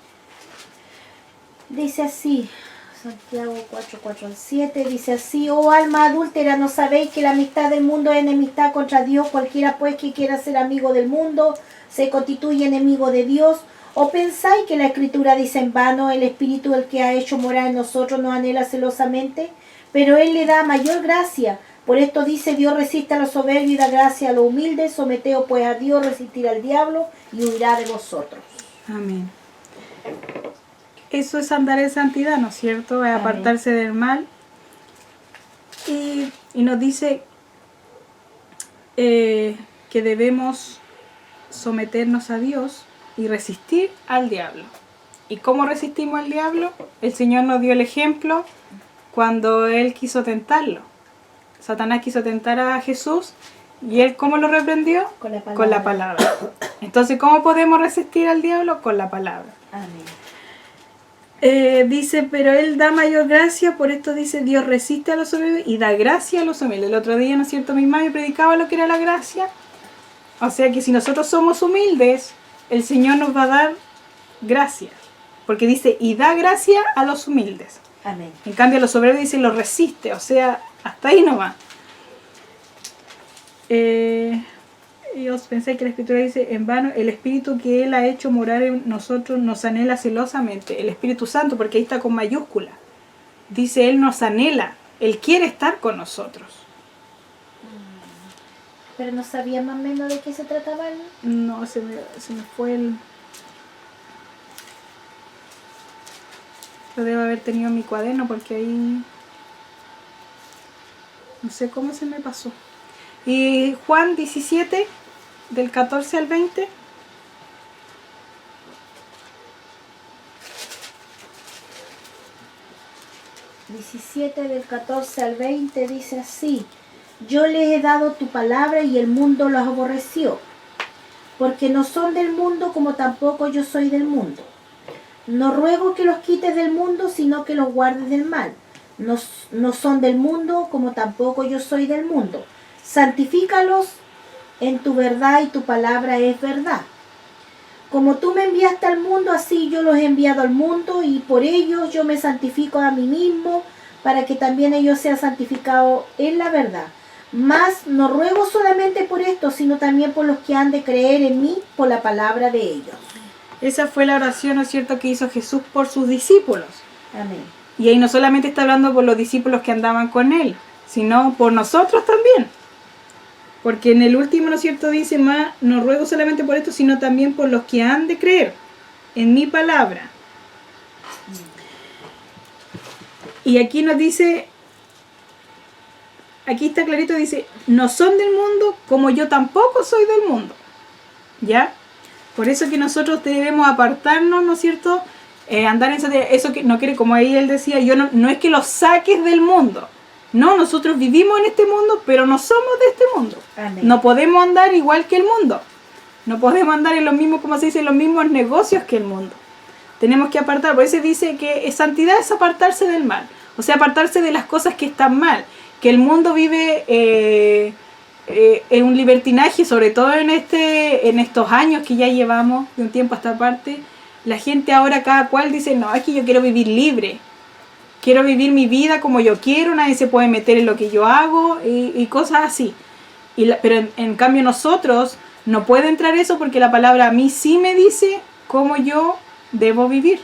Dice así, Santiago 4 al 7, dice así: oh alma adúltera, ¿no sabéis que la amistad del mundo es enemistad contra Dios? Cualquiera pues que quiera ser amigo del mundo se constituye enemigo de Dios. ¿O pensáis que la Escritura dice en vano, el Espíritu del que ha hecho morar en nosotros nos anhela celosamente? Pero Él le da mayor gracia. Por esto dice: Dios resiste a los soberbios y da gracia a los humildes. Someteos pues a Dios, resistir al diablo y huirá de vosotros. Amén. Eso es andar en santidad, ¿no es cierto? Es Amén. apartarse del mal. Y nos dice que debemos someternos a Dios y resistir al diablo. ¿Y cómo resistimos al diablo? El Señor nos dio el ejemplo cuando Él quiso tentarlo. Satanás quiso tentar a Jesús y Él, ¿cómo lo reprendió? Con la palabra. Con la palabra. Entonces, ¿cómo podemos resistir al diablo? Con la palabra. Amén. Dice, pero Él da mayor gracia, por esto dice, Dios resiste a los soberbios y da gracia a los humildes. El otro día, ¿no es cierto? Mi madre predicaba lo que era la gracia. O sea que si nosotros somos humildes, el Señor nos va a dar gracia. Porque dice, y da gracia a los humildes. Amén. En cambio, a los soberbios dice, los resiste. O sea, hasta ahí no va. Y os pensé que la Escritura dice, en vano, el Espíritu que Él ha hecho morar en nosotros nos anhela celosamente. El Espíritu Santo, porque ahí está con mayúscula. Dice, Él nos anhela. Él quiere estar con nosotros. Pero no sabía más o menos de qué se trataba. No, se me fue el... Lo debo haber tenido en mi cuaderno porque ahí... No sé cómo se me pasó. Y Juan 17, del 14 al 20. ...17 del 14 al 20 dice así: yo les he dado tu palabra y el mundo los aborreció, porque no son del mundo como tampoco yo soy del mundo. No ruego que los quites del mundo, sino que los guardes del mal. No son del mundo como tampoco yo soy del mundo. Santifícalos en tu verdad y tu palabra es verdad. Como tú me enviaste al mundo, así yo los he enviado al mundo, y por ellos yo me santifico a mí mismo, para que también ellos sean santificados en la verdad. Mas no ruego solamente por esto, sino también por los que han de creer en mí por la palabra de ellos. Esa fue la oración, ¿no es cierto?, que hizo Jesús por sus discípulos. Amén. Y ahí no solamente está hablando por los discípulos que andaban con él, sino por nosotros también. Porque en el último, ¿no es cierto?, dice, más, no ruego solamente por esto, sino también por los que han de creer en mi palabra. Y aquí nos dice, aquí está clarito, dice, no son del mundo como yo tampoco soy del mundo. ¿Ya? Por eso que nosotros debemos apartarnos, ¿no es cierto?, andar en santidad. Eso que no quiere, como ahí él decía, yo no es que los saques del mundo. No, nosotros vivimos en este mundo, pero no somos de este mundo. Amén. No podemos andar igual que el mundo. No podemos andar en los mismos, como se dice, en los mismos negocios que el mundo. Tenemos que apartar. Por eso dice que santidad es apartarse del mal. O sea, apartarse de las cosas que están mal. Que el mundo vive en un libertinaje, sobre todo en estos años que ya llevamos de un tiempo a esta parte. La gente ahora cada cual dice, no, es que yo quiero vivir libre. Quiero vivir mi vida como yo quiero, nadie se puede meter en lo que yo hago y cosas así. Pero en cambio nosotros no puede entrar eso, porque la palabra a mí sí me dice cómo yo debo vivir,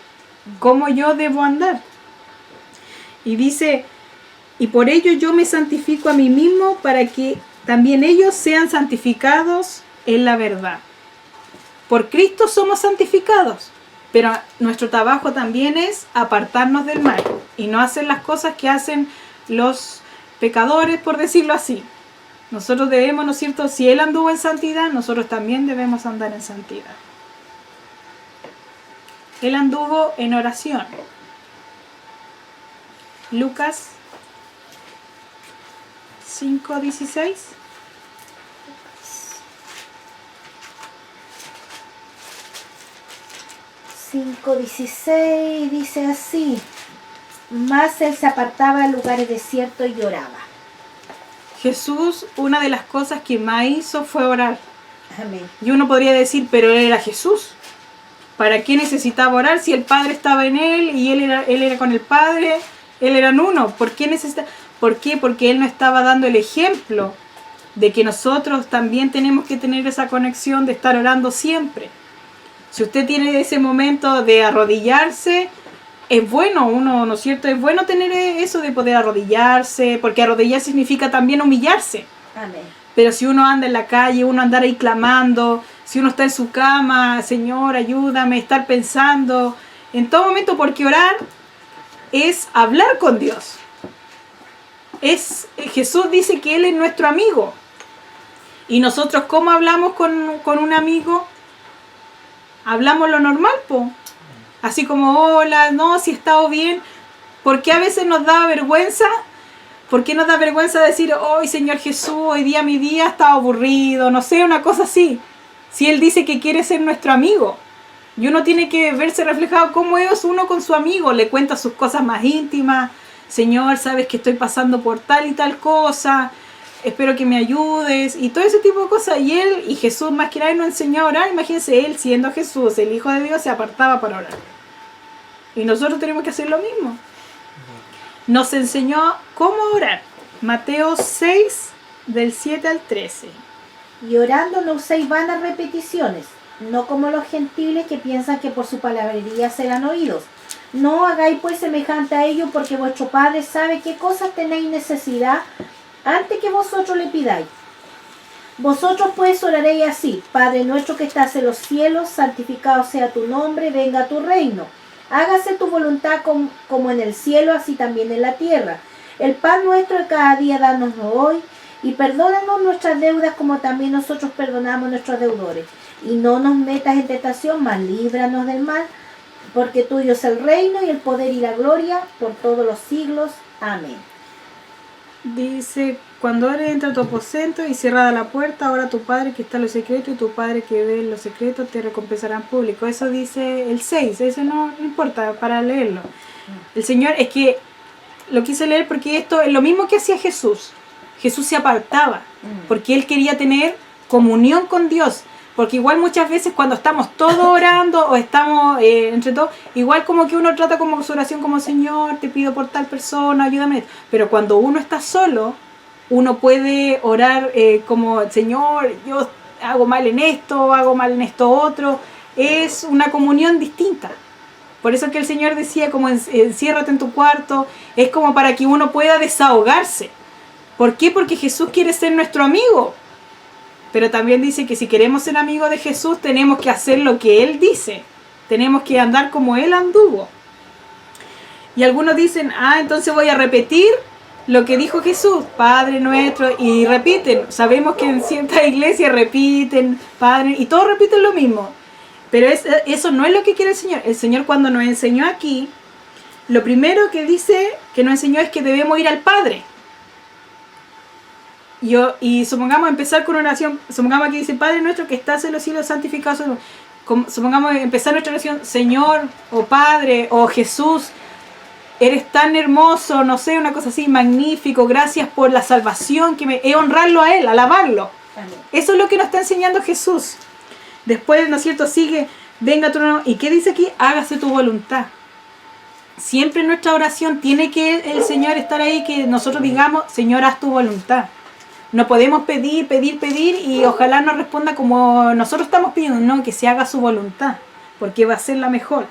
cómo yo debo andar. Y dice, y por ello yo me santifico a mí mismo, para que también ellos sean santificados en la verdad. Por Cristo somos santificados. Pero nuestro trabajo también es apartarnos del mal y no hacer las cosas que hacen los pecadores, por decirlo así. Nosotros debemos, ¿no es cierto?, si Él anduvo en santidad, nosotros también debemos andar en santidad. Él anduvo en oración. Lucas 5:16. 5:16 dice así: mas él se apartaba a lugares desiertos y lloraba. Jesús, una de las cosas que más hizo fue orar. Amén. Y uno podría decir, pero él era Jesús. ¿Para qué necesitaba orar si el Padre estaba en él y él era con el Padre? Él eran uno. ¿Por qué necesita? ¿Por qué? Porque él no estaba dando el ejemplo de que nosotros también tenemos que tener esa conexión de estar orando siempre. Si usted tiene ese momento de arrodillarse, es bueno, uno, ¿no es cierto? Es bueno tener eso de poder arrodillarse, porque arrodillar significa también humillarse. Amén. Pero si uno anda en la calle, uno andar ahí clamando, si uno está en su cama, Señor, ayúdame, estar pensando, en todo momento, porque orar es hablar con Dios. Jesús dice que Él es nuestro amigo. Y nosotros, ¿cómo hablamos con un amigo? Hablamos lo normal, po. Así como, hola, no, si he estado bien. ¿Por qué a veces nos da vergüenza? ¿Por qué nos da vergüenza decir, hoy Señor Jesús, hoy día mi día ha estado aburrido? No sé, una cosa así. Si Él dice que quiere ser nuestro amigo. Y uno tiene que verse reflejado cómo es uno con su amigo. Le cuenta sus cosas más íntimas. Señor, sabes que estoy pasando por tal y tal cosa. Espero que me ayudes. Y todo ese tipo de cosas. Y Él y Jesús más que nada nos enseñó a orar. Imagínense, Él siendo Jesús, el Hijo de Dios, se apartaba para orar. Y nosotros tenemos que hacer lo mismo. Nos enseñó cómo orar. Mateo 6, del 7 al 13. Y orando no uséis vanas repeticiones, no como los gentiles que piensan que por su palabrería serán oídos. No hagáis pues semejante a ellos, porque vuestro Padre sabe qué cosas tenéis necesidad antes que vosotros le pidáis. Vosotros pues oraréis así: Padre nuestro que estás en los cielos, santificado sea tu nombre, venga tu reino. Hágase tu voluntad como en el cielo, así también en la tierra. El pan nuestro de cada día dánoslo hoy, y perdónanos nuestras deudas como también nosotros perdonamos a nuestros deudores. Y no nos metas en tentación, mas líbranos del mal, porque tuyo es el reino y el poder y la gloria por todos los siglos. Amén. Dice, cuando ores entra a tu aposento y cerrada la puerta, ahora tu Padre que está en lo secreto y tu Padre que ve en lo secreto te recompensará en público. Eso dice el 6, eso no importa para leerlo. El Señor, es que lo quise leer porque esto es lo mismo que hacía Jesús. Jesús se apartaba porque Él quería tener comunión con Dios. Porque igual muchas veces cuando estamos todos orando o estamos entre todos, igual como que uno trata como su oración como Señor, te pido por tal persona, ayúdame. Pero cuando uno está solo, uno puede orar como Señor, yo hago mal en esto otro. Es una comunión distinta. Por eso que el Señor decía como enciérrate en tu cuarto, es como para que uno pueda desahogarse. ¿Por qué? Porque Jesús quiere ser nuestro amigo. Pero también dice que si queremos ser amigos de Jesús, tenemos que hacer lo que Él dice. Tenemos que andar como Él anduvo. Y algunos dicen, entonces voy a repetir lo que dijo Jesús, Padre nuestro, y repiten. Sabemos que en ciertas iglesias repiten, Padre, y todos repiten lo mismo. Pero eso no es lo que quiere el Señor. El Señor cuando nos enseñó aquí, lo primero que dice que nos enseñó es que debemos ir al Padre. Y supongamos empezar con una oración, supongamos que dice Padre nuestro que estás en los cielos, santificado sea tu nombre. Supongamos empezar nuestra oración, Señor, o Padre, o Jesús, eres tan hermoso, no sé, una cosa así, magnífico, gracias por la salvación, es honrarlo a Él, alabarlo. Amén. Eso es lo que nos está enseñando Jesús. Después, ¿no es cierto?, sigue, venga tu reino, ¿y qué dice aquí? Hágase tu voluntad. Siempre en nuestra oración tiene que el Señor estar ahí, que nosotros digamos, Señor, haz tu voluntad. No podemos pedir y ojalá nos responda como nosotros estamos pidiendo, no, que se haga su voluntad, porque va a ser la mejor.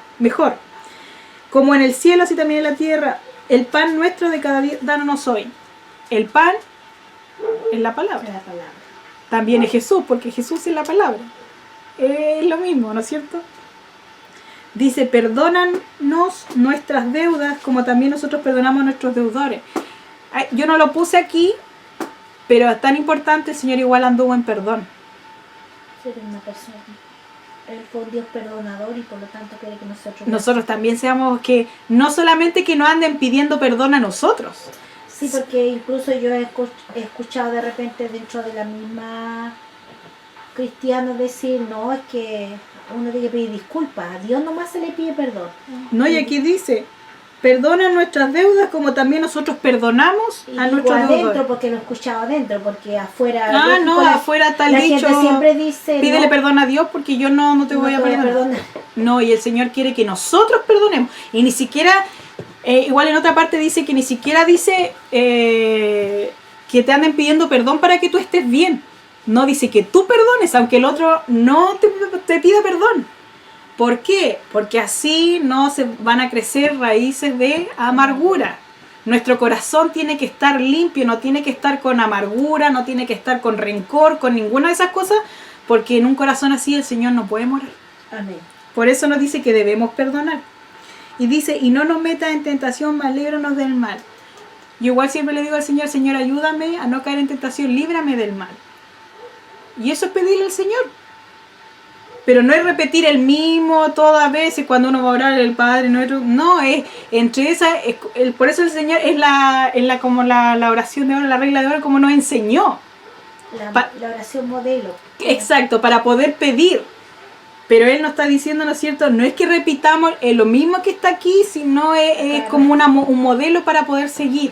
Como en el cielo, así también en la tierra, el pan nuestro de cada día, danos hoy. El pan es la palabra. También es Jesús, porque Jesús es la palabra. Es lo mismo, ¿no es cierto? Dice, perdónanos nuestras deudas, como también nosotros perdonamos a nuestros deudores. Yo no lo puse aquí, pero es tan importante, el Señor igual anduvo en perdón. Ser una persona. Él fue un Dios perdonador y por lo tanto quiere que nosotros también seamos que, no solamente que nos anden pidiendo perdón a nosotros. Sí, porque incluso yo he escuchado de repente dentro de la misma cristiana decir, no, es que uno tiene que pedir disculpas, a Dios nomás se le pide perdón. No, y aquí dice, perdona nuestras deudas como también nosotros perdonamos a nuestros deudores. Adentro, porque lo escuchaba adentro, porque afuera... afuera está el dicho, gente siempre dice... Pídele perdón a Dios porque yo no te voy a perdonar. No, y el Señor quiere que nosotros perdonemos. Y ni siquiera, igual en otra parte dice que ni siquiera dice que te anden pidiendo perdón para que tú estés bien. No, dice que tú perdones, aunque el otro no te pida perdón. ¿Por qué? Porque así no se van a crecer raíces de amargura. Nuestro corazón tiene que estar limpio, no tiene que estar con amargura, no tiene que estar con rencor, con ninguna de esas cosas, porque en un corazón así el Señor no puede morar. Amén. Por eso nos dice que debemos perdonar. Y dice, y no nos metas en tentación, mas líbranos del mal. Yo igual siempre le digo al Señor, Señor, ayúdame a no caer en tentación, líbrame del mal. Y eso es pedirle al Señor. Pero no es repetir el mismo todas veces cuando uno va a orar el Padre nuestro. No, es entre esa. Por eso el Señor es como la oración de oro, la regla de oro, como nos enseñó. La oración modelo. Exacto, para poder pedir. Pero Él nos está diciendo, ¿no es cierto? No es que repitamos lo mismo que está aquí, sino es como un modelo para poder seguir.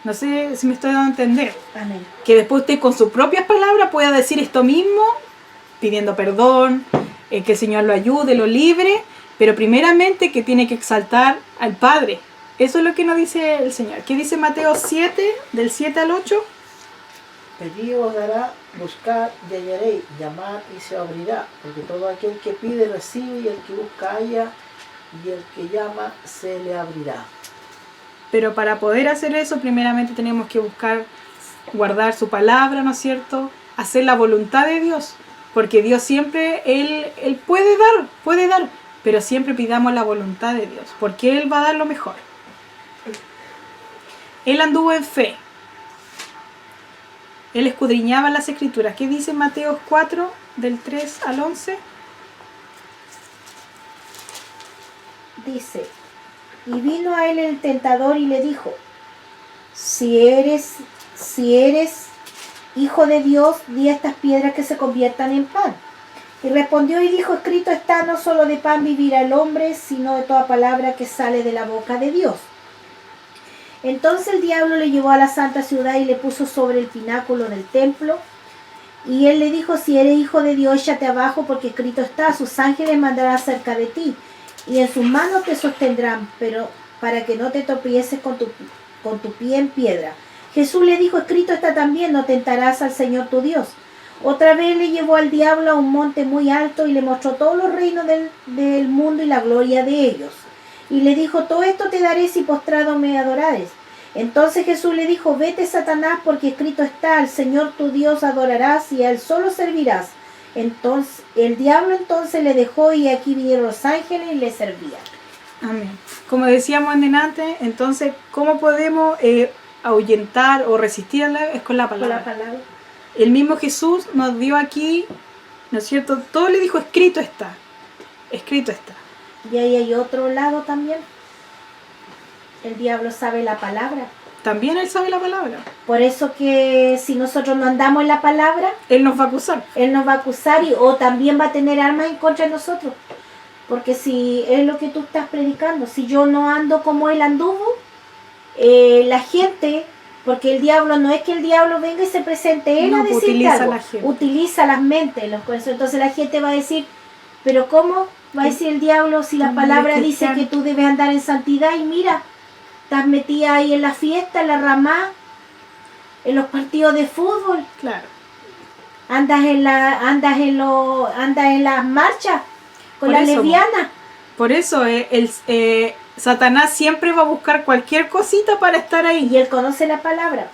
No sé si me estoy dando a entender. Amén. Que después usted con sus propias palabras pueda decir esto mismo, pidiendo perdón, que el Señor lo ayude, lo libre, pero primeramente que tiene que exaltar al Padre. Eso es lo que nos dice el Señor. ¿Qué dice Mateo 7, del 7 al 8? Pedid os dará, buscar y hallaréis, llamar y se abrirá, porque todo aquel que pide recibe, y el que busca halla, y el que llama se le abrirá. Pero para poder hacer eso, primeramente tenemos que buscar guardar su palabra, ¿no es cierto? Hacer la voluntad de Dios. Porque Dios siempre, Él puede dar, pero siempre pidamos la voluntad de Dios, porque Él va a dar lo mejor. Él anduvo en fe. Él escudriñaba las Escrituras. ¿Qué dice Mateo 4, del 3 al 11? Dice, y vino a él el tentador y le dijo, si eres hijo de Dios, di a estas piedras que se conviertan en pan. Y respondió y dijo, escrito está, no solo de pan vivirá el hombre, sino de toda palabra que sale de la boca de Dios. Entonces el diablo le llevó a la santa ciudad y le puso sobre el pináculo del templo. Y él le dijo, si eres hijo de Dios, échate abajo, porque escrito está, sus ángeles mandarán cerca de ti, y en sus manos te sostendrán, pero para que no te tropieces con tu pie en piedra. Jesús le dijo, escrito está también, no tentarás al Señor tu Dios. Otra vez le llevó al diablo a un monte muy alto y le mostró todos los reinos del mundo y la gloria de ellos. Y le dijo, todo esto te daré si postrado me adorares. Entonces Jesús le dijo, vete Satanás, porque escrito está, al Señor tu Dios adorarás y a él solo servirás. Entonces el diablo entonces le dejó y aquí vinieron los ángeles y le servían. Amén. Como decíamos antes, entonces, ¿cómo podemos ahuyentar o resistir a la? Es con la palabra. Con la palabra. El mismo Jesús nos dio aquí, ¿no es cierto? Todo le dijo, escrito está. Escrito está. Y ahí hay otro lado también. El diablo sabe la palabra. También él sabe la palabra. Por eso que si nosotros no andamos en la palabra, Él nos va a acusar. él nos va a acusar o también va a tener armas en contra de nosotros. Porque si es lo que tú estás predicando, si yo no ando como él anduvo, la gente, porque el diablo no es que el diablo venga y se presente él No, a decirte utiliza algo, a la gente. utiliza las mentes, los corazones. Entonces la gente va a decir, pero ¿cómo va a decir el diablo si la Como palabra eres dice cristiano. que tú debes andar en santidad y mira, estás metida ahí en la fiesta, en la ramá, en los partidos de fútbol, Claro. andas en las marchas con Por las eso, lesbianas. Por eso Satanás siempre va a buscar cualquier cosita para estar ahí. Y él conoce la palabra.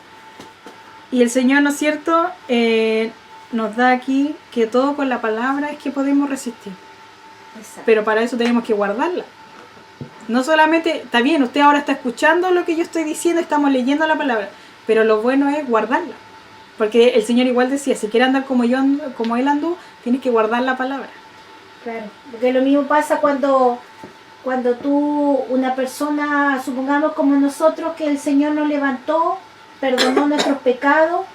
Y el Señor, ¿no es cierto?, nos da aquí que todo con la palabra es que podemos resistir. Exacto. Pero para eso tenemos que guardarla. No solamente, está bien, usted ahora está escuchando lo que yo estoy diciendo, estamos leyendo la palabra, pero lo bueno es guardarla. Porque el Señor igual decía, si quieres andar como Él andó, tienes que guardar la palabra. Claro, porque lo mismo pasa cuando tú, una persona, supongamos como nosotros, que el Señor nos levantó, perdonó nuestros pecados,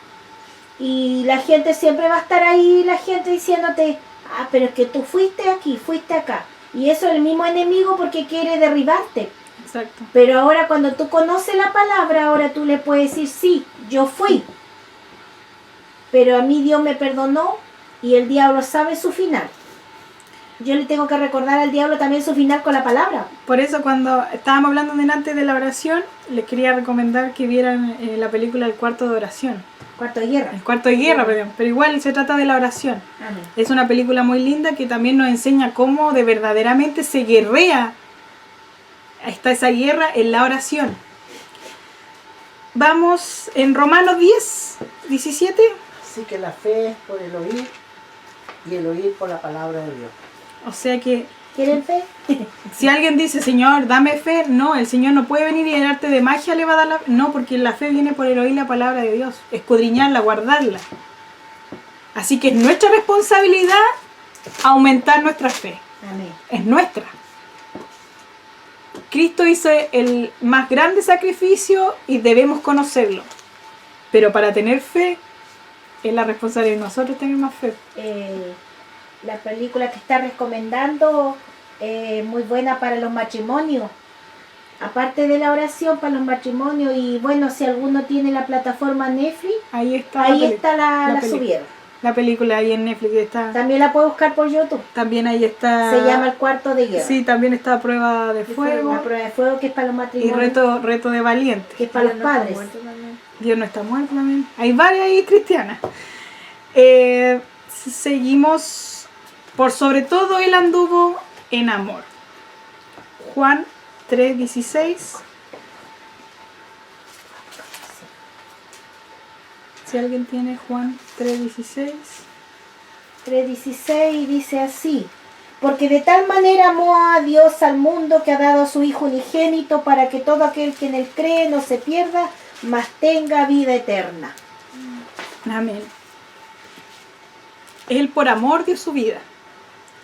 y la gente siempre va a estar ahí, la gente diciéndote, pero es que tú fuiste aquí, fuiste acá. Y eso es el mismo enemigo porque quiere derribarte. Exacto. Pero ahora cuando tú conoces la palabra, ahora tú le puedes decir, sí, yo fui. Pero a mí Dios me perdonó y el diablo sabe su final. Yo le tengo que recordar al diablo también su final con la palabra. Por eso cuando estábamos hablando delante de la oración, les quería recomendar que vieran la película El Cuarto de Oración. Cuarto de guerra. El Cuarto de Guerra, perdón. Pero igual se trata de la oración. Amén. Es una película muy linda que también nos enseña cómo de verdaderamente se guerrea. Está esa guerra en la oración. Vamos en Romanos 10, 17. Así que la fe es por el oír y el oír por la palabra de Dios. O sea que ¿Quieren fe? si alguien dice, Señor, dame fe, no, el Señor no puede venir y en arte de magia le va a dar la... No, porque la fe viene por el oír la palabra de Dios, escudriñarla, guardarla. Así que es nuestra responsabilidad aumentar nuestra fe. Amén. Es nuestra. Cristo hizo el más grande sacrificio y debemos conocerlo. Pero para tener fe, es la responsabilidad de nosotros tener más fe. La película que está recomendando, muy buena para los matrimonios. Aparte de la oración para los matrimonios, y bueno, si alguno tiene la plataforma Netflix, Ahí está, ahí está la película. subieron. La película ahí en Netflix está. También la puede buscar por YouTube. También ahí está. Se llama El Cuarto de Guerra. Sí, también está Prueba de Fuego. La prueba de fuego, que es para los Y matrimonios. reto de valiente. Que es para los padres. Dios no está muerto también. Hay varias ahí cristianas. Seguimos. Por sobre todo él anduvo en amor. Juan 3:16. Si alguien tiene Juan 3:16. 3:16 dice así: porque de tal manera amó a Dios al mundo, que ha dado a su Hijo unigénito, para que todo aquel que en él cree no se pierda, mas tenga vida eterna. Amén. Él por amor dio su vida,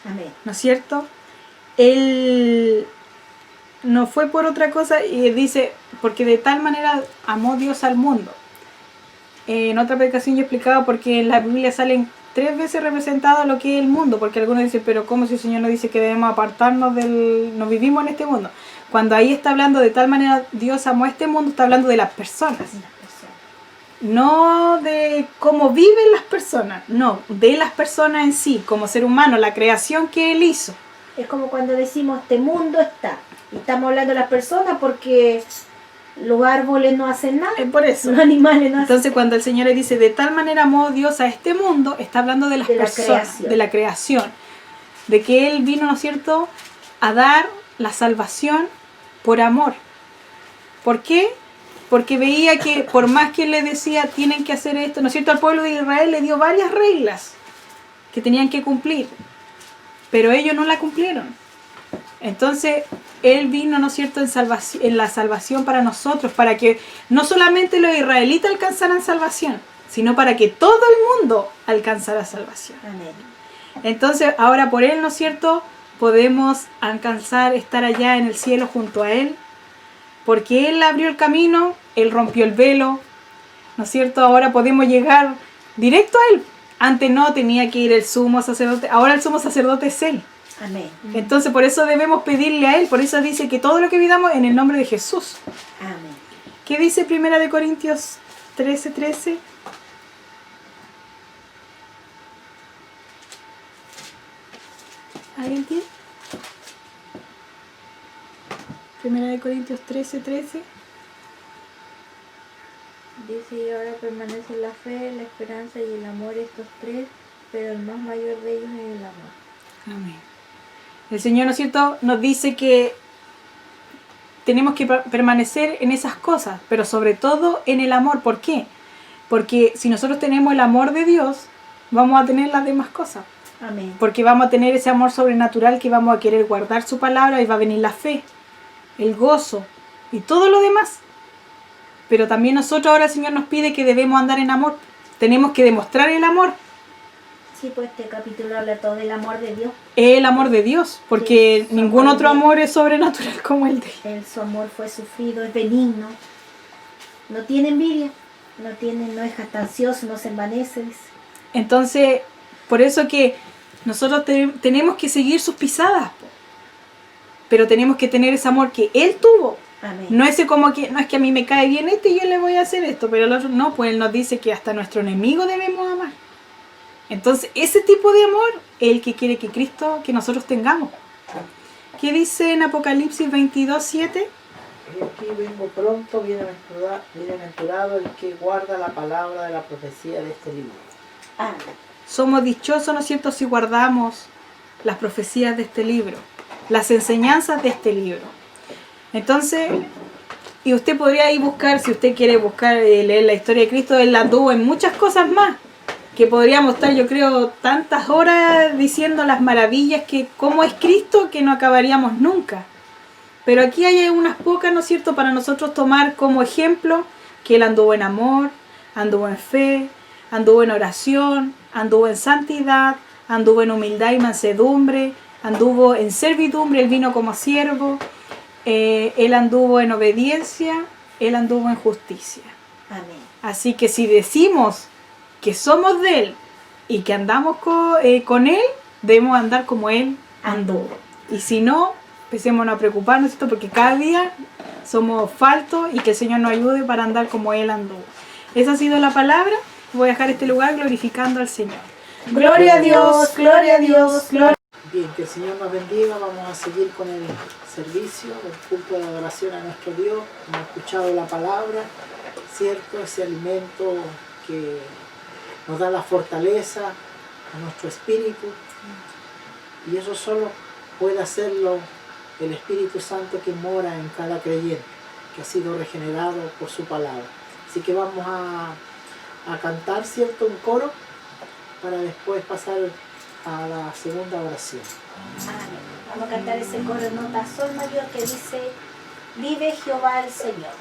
Amén. ¿no es cierto? Él no fue por otra cosa, y dice, porque de tal manera amó Dios al mundo. En otra predicación yo explicaba porque en la Biblia salen 3 veces representado lo que es el mundo, porque algunos dicen, pero ¿cómo si el Señor nos dice que debemos apartarnos no vivimos en este mundo? Cuando ahí está hablando de tal manera Dios amó a este mundo, está hablando de las personas. No de cómo viven las personas, no, de las personas en sí, como ser humano, la creación que Él hizo. Es como cuando decimos este mundo está. Y estamos hablando de las personas porque los árboles no hacen nada. Es por eso. Los animales no hacen Entonces cuando el Señor le dice de tal manera amó Dios a este mundo, está hablando de las De la personas, creación. de la creación. De que Él vino, ¿no es cierto?, a dar la salvación por amor. ¿Por qué? Porque veía que por más que Él le decía tienen que hacer esto, ¿no es cierto?, al pueblo de Israel le dio varias reglas que tenían que cumplir, pero ellos no la cumplieron. Entonces Él vino, ¿no es cierto?, en la salvación para nosotros, para que no solamente los israelitas alcanzaran salvación, sino para que todo el mundo alcanzara salvación. Amén. Entonces ahora por Él, ¿no es cierto?, podemos alcanzar, estar allá en el cielo junto a Él, porque Él abrió el camino, Él rompió el velo, ¿no es cierto? Ahora podemos llegar directo a Él. Antes no, tenía que ir el sumo sacerdote, ahora el sumo sacerdote es Él. Amén. Entonces por eso debemos pedirle a Él, por eso dice que todo lo que pidamos en el nombre de Jesús. Amén. ¿Qué dice 1 Corintios 13:13? ¿Alguien tiene? 1 Corintios 13:13. Dice, y ahora permanece la fe, la esperanza y el amor, estos 3, pero el más mayor de ellos es el amor. Amén. El Señor, ¿no es cierto?, nos dice que tenemos que permanecer en esas cosas, pero sobre todo en el amor. ¿Por qué? Porque si nosotros tenemos el amor de Dios, vamos a tener las demás cosas. Amén. Porque vamos a tener ese amor sobrenatural que vamos a querer guardar su palabra y va a venir la fe, el gozo y todo lo demás. Pero también nosotros ahora el Señor nos pide que debemos andar en amor. Tenemos que demostrar el amor. Sí, pues este capítulo habla todo del amor de Dios. El amor de Dios, porque Sí, ningún amor otro de Dios. amor es sobrenatural como el de Él. Su amor fue sufrido, es benigno. No tiene envidia, no es jactancioso, no se envanece. Dice. Entonces, por eso que nosotros tenemos que seguir sus pisadas, po. Pero tenemos que tener ese amor que Él tuvo. Amén. No ese como que, no es que a mí me cae bien y yo le voy a hacer esto, pero el otro no, pues Él nos dice que hasta nuestro enemigo debemos amar. Entonces, ese tipo de amor es el que quiere que Cristo, que nosotros tengamos. ¿Qué dice en Apocalipsis 22:7? Y aquí vengo pronto, bienaventurado el que guarda la palabra de la profecía de este libro. Amén. Somos dichosos, ¿no es cierto?, si guardamos las profecías de este libro, las enseñanzas de este libro. Entonces, y usted podría ir buscar, si usted quiere buscar, leer la historia de Cristo, Él anduvo en muchas cosas más, que podríamos estar, yo creo, tantas horas diciendo las maravillas que cómo es Cristo que no acabaríamos nunca. Pero aquí hay unas pocas, ¿no es cierto?, para nosotros tomar como ejemplo que Él anduvo en amor, anduvo en fe, anduvo en oración, anduvo en santidad, anduvo en humildad y mansedumbre, anduvo en servidumbre, Él vino como siervo, Él anduvo en obediencia, Él anduvo en justicia. Amén. Así que si decimos que somos de Él y que andamos con Él, debemos andar como Él anduvo. Y si no, empecemos a preocuparnos, ¿cierto?, porque cada día somos faltos y que el Señor nos ayude para andar como Él anduvo. Esa ha sido la palabra. Voy a dejar este lugar glorificando al Señor. Gloria a Dios, gloria a Dios, gloria. Bien, que el Señor nos bendiga. Vamos a seguir con el servicio, el culto de adoración a nuestro Dios. Hemos escuchado la palabra, ¿cierto? Ese alimento que nos da la fortaleza a nuestro espíritu. Y eso solo puede hacerlo el Espíritu Santo que mora en cada creyente, que ha sido regenerado por su palabra. Así que vamos a cantar, ¿cierto?, un coro para después pasar a la segunda oración. Amén. Vamos a cantar ese coro en nota sol mayor que dice: vive Jehová el Señor.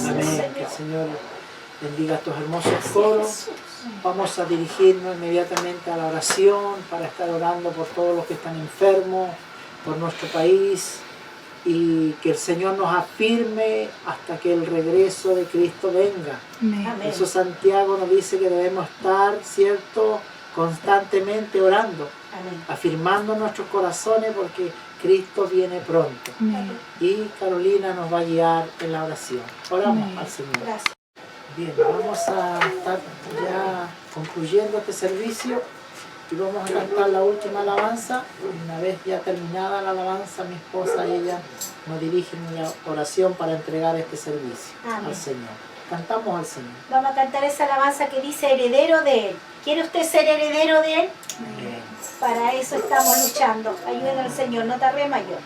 Amén. Que el Señor bendiga estos hermosos coros. Vamos a dirigirnos inmediatamente a la oración para estar orando por todos los que están enfermos, por nuestro país, y que el Señor nos afirme hasta que el regreso de Cristo venga. Amén. Eso Santiago nos dice que debemos estar, ¿cierto?, constantemente orando, afirmando nuestros corazones porque Cristo viene pronto. Amén. Y Carolina nos va a guiar en la oración. Oramos Amén. al Señor. Gracias. Bien, vamos a estar ya concluyendo este servicio y vamos a cantar la última alabanza. Una vez ya terminada la alabanza, mi esposa y ella nos dirigen una oración para entregar este servicio al Señor. Cantamos al Señor. Vamos a cantar esa alabanza que dice heredero de Él. ¿Quiere usted ser heredero de Él? Amén. Para eso estamos luchando. Ayuden al Señor, nota re mayor.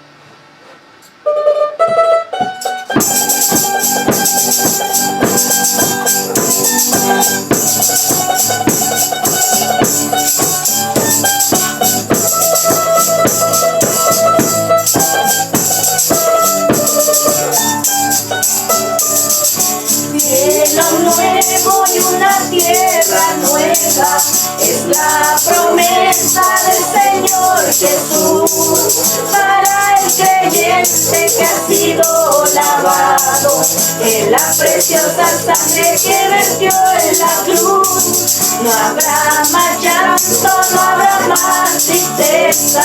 promesa del Señor Jesús para el creyente que ha sido lavado en la preciosa sangre que vertió en la cruz. No habrá más llanto, no habrá más tristeza,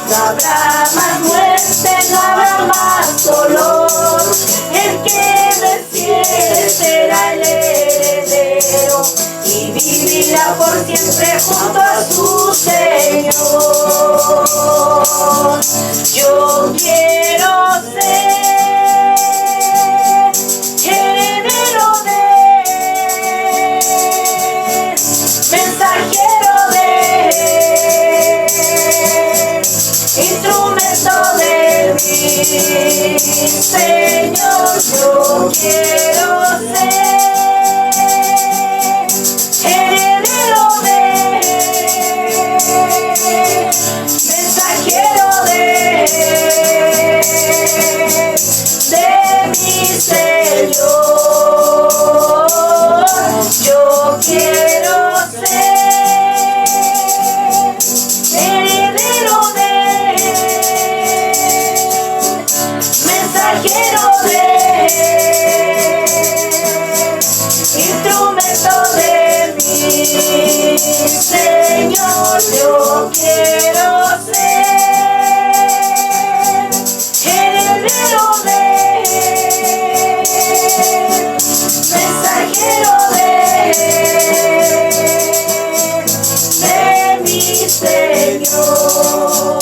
no habrá más muerte, no habrá más dolor. El que venciere será el heredero y vivirá por siempre junto a su Señor. Yo quiero ser heredero de Él, mensajero de Él, instrumento de mi Señor. Yo quiero ser heredero de Él, mensajero de mi Señor. Yo quiero ser heredero de Él, mensajero de Él, instrumento de mi Señor. Yo quiero ser heredero de Él, mensajero de mi Señor.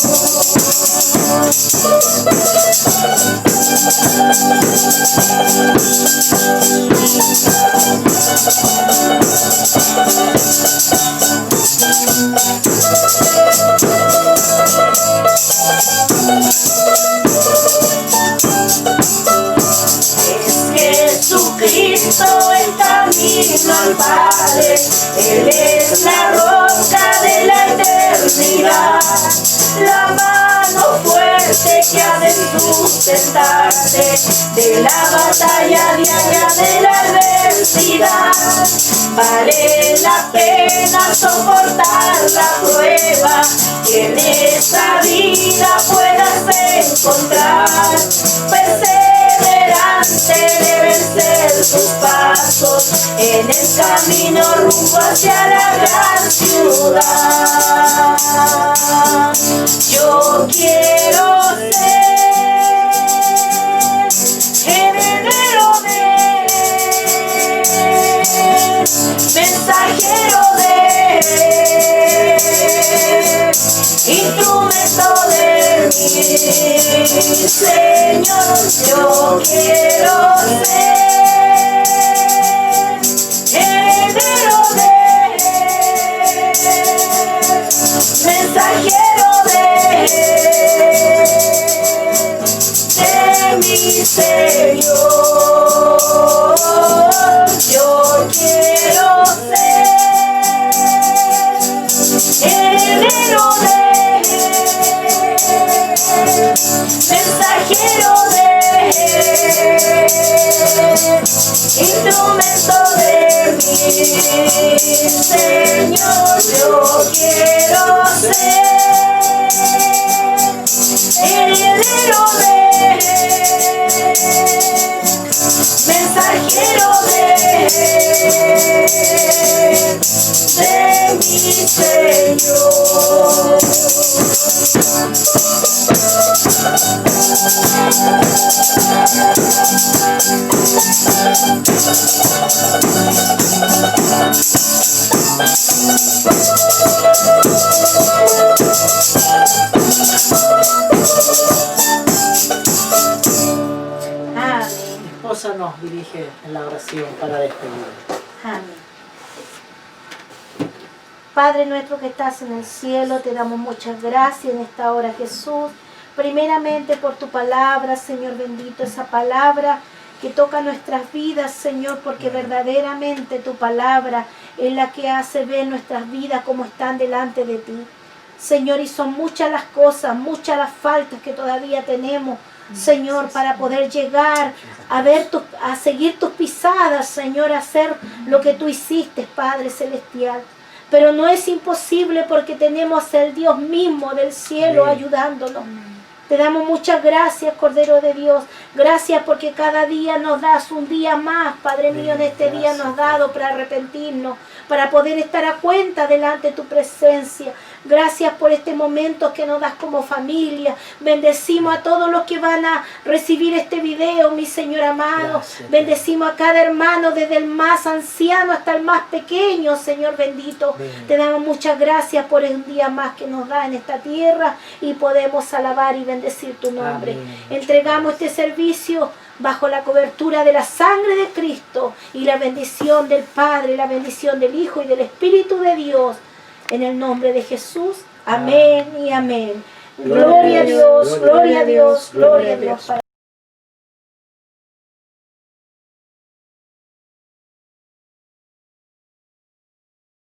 Jesucristo el camino al Padre, Él es la roca de la eternidad, la mano fuerte que ha de sustentarte de la batalla diaria de la adversidad. Vale la pena soportar la prueba que en esta vida puedas encontrar. Perseverante deben ser tus pasos en el camino rumbo hacia la gran ciudad. Yo quiero ser heredero de Él, mensajero de Él, instrumento de mi Señor. Yo quiero ser heredero de Él, mensajero de mi Señor. Yo quiero ser heredero de Él, mensajero de Él, instrumento de mi Señor. Yo quiero ser heredero de Él, mensajero de mi Señor. Mi esposa nos dirige en la oración para despedir. Amén. Padre nuestro que estás en el cielo, te damos muchas gracias en esta hora, Jesús. Primeramente por tu palabra, Señor bendito, esa palabra que toca nuestras vidas, Señor, porque verdaderamente tu palabra es la que hace ver nuestras vidas como están delante de ti. Señor, y son muchas las cosas, muchas las faltas que todavía tenemos, Señor, para poder llegar a ver a seguir tus pisadas, Señor, a hacer lo que tú hiciste, Padre Celestial. pero no es imposible porque tenemos el Dios mismo del cielo ayudándonos. Te damos muchas gracias, Cordero de Dios. Gracias porque cada día nos das un día más, Padre mío, en este día nos has dado para arrepentirnos, para poder estar a cuenta delante de tu presencia. Gracias por este momento que nos das como familia. Bendecimos a todos los que van a recibir este video, mi Señor amado. Gracias. Bendecimos a cada hermano, desde el más anciano hasta el más pequeño, Señor bendito. Te damos muchas gracias por el día más que nos da en esta tierra y podemos alabar y bendecir tu nombre. Amén. Entregamos este servicio bajo la cobertura de la sangre de Cristo y la bendición del Padre, la bendición del Hijo y del Espíritu de Dios. En el nombre de Jesús. Amén y amén. Gloria a Dios, gloria a Dios, gloria a Dios.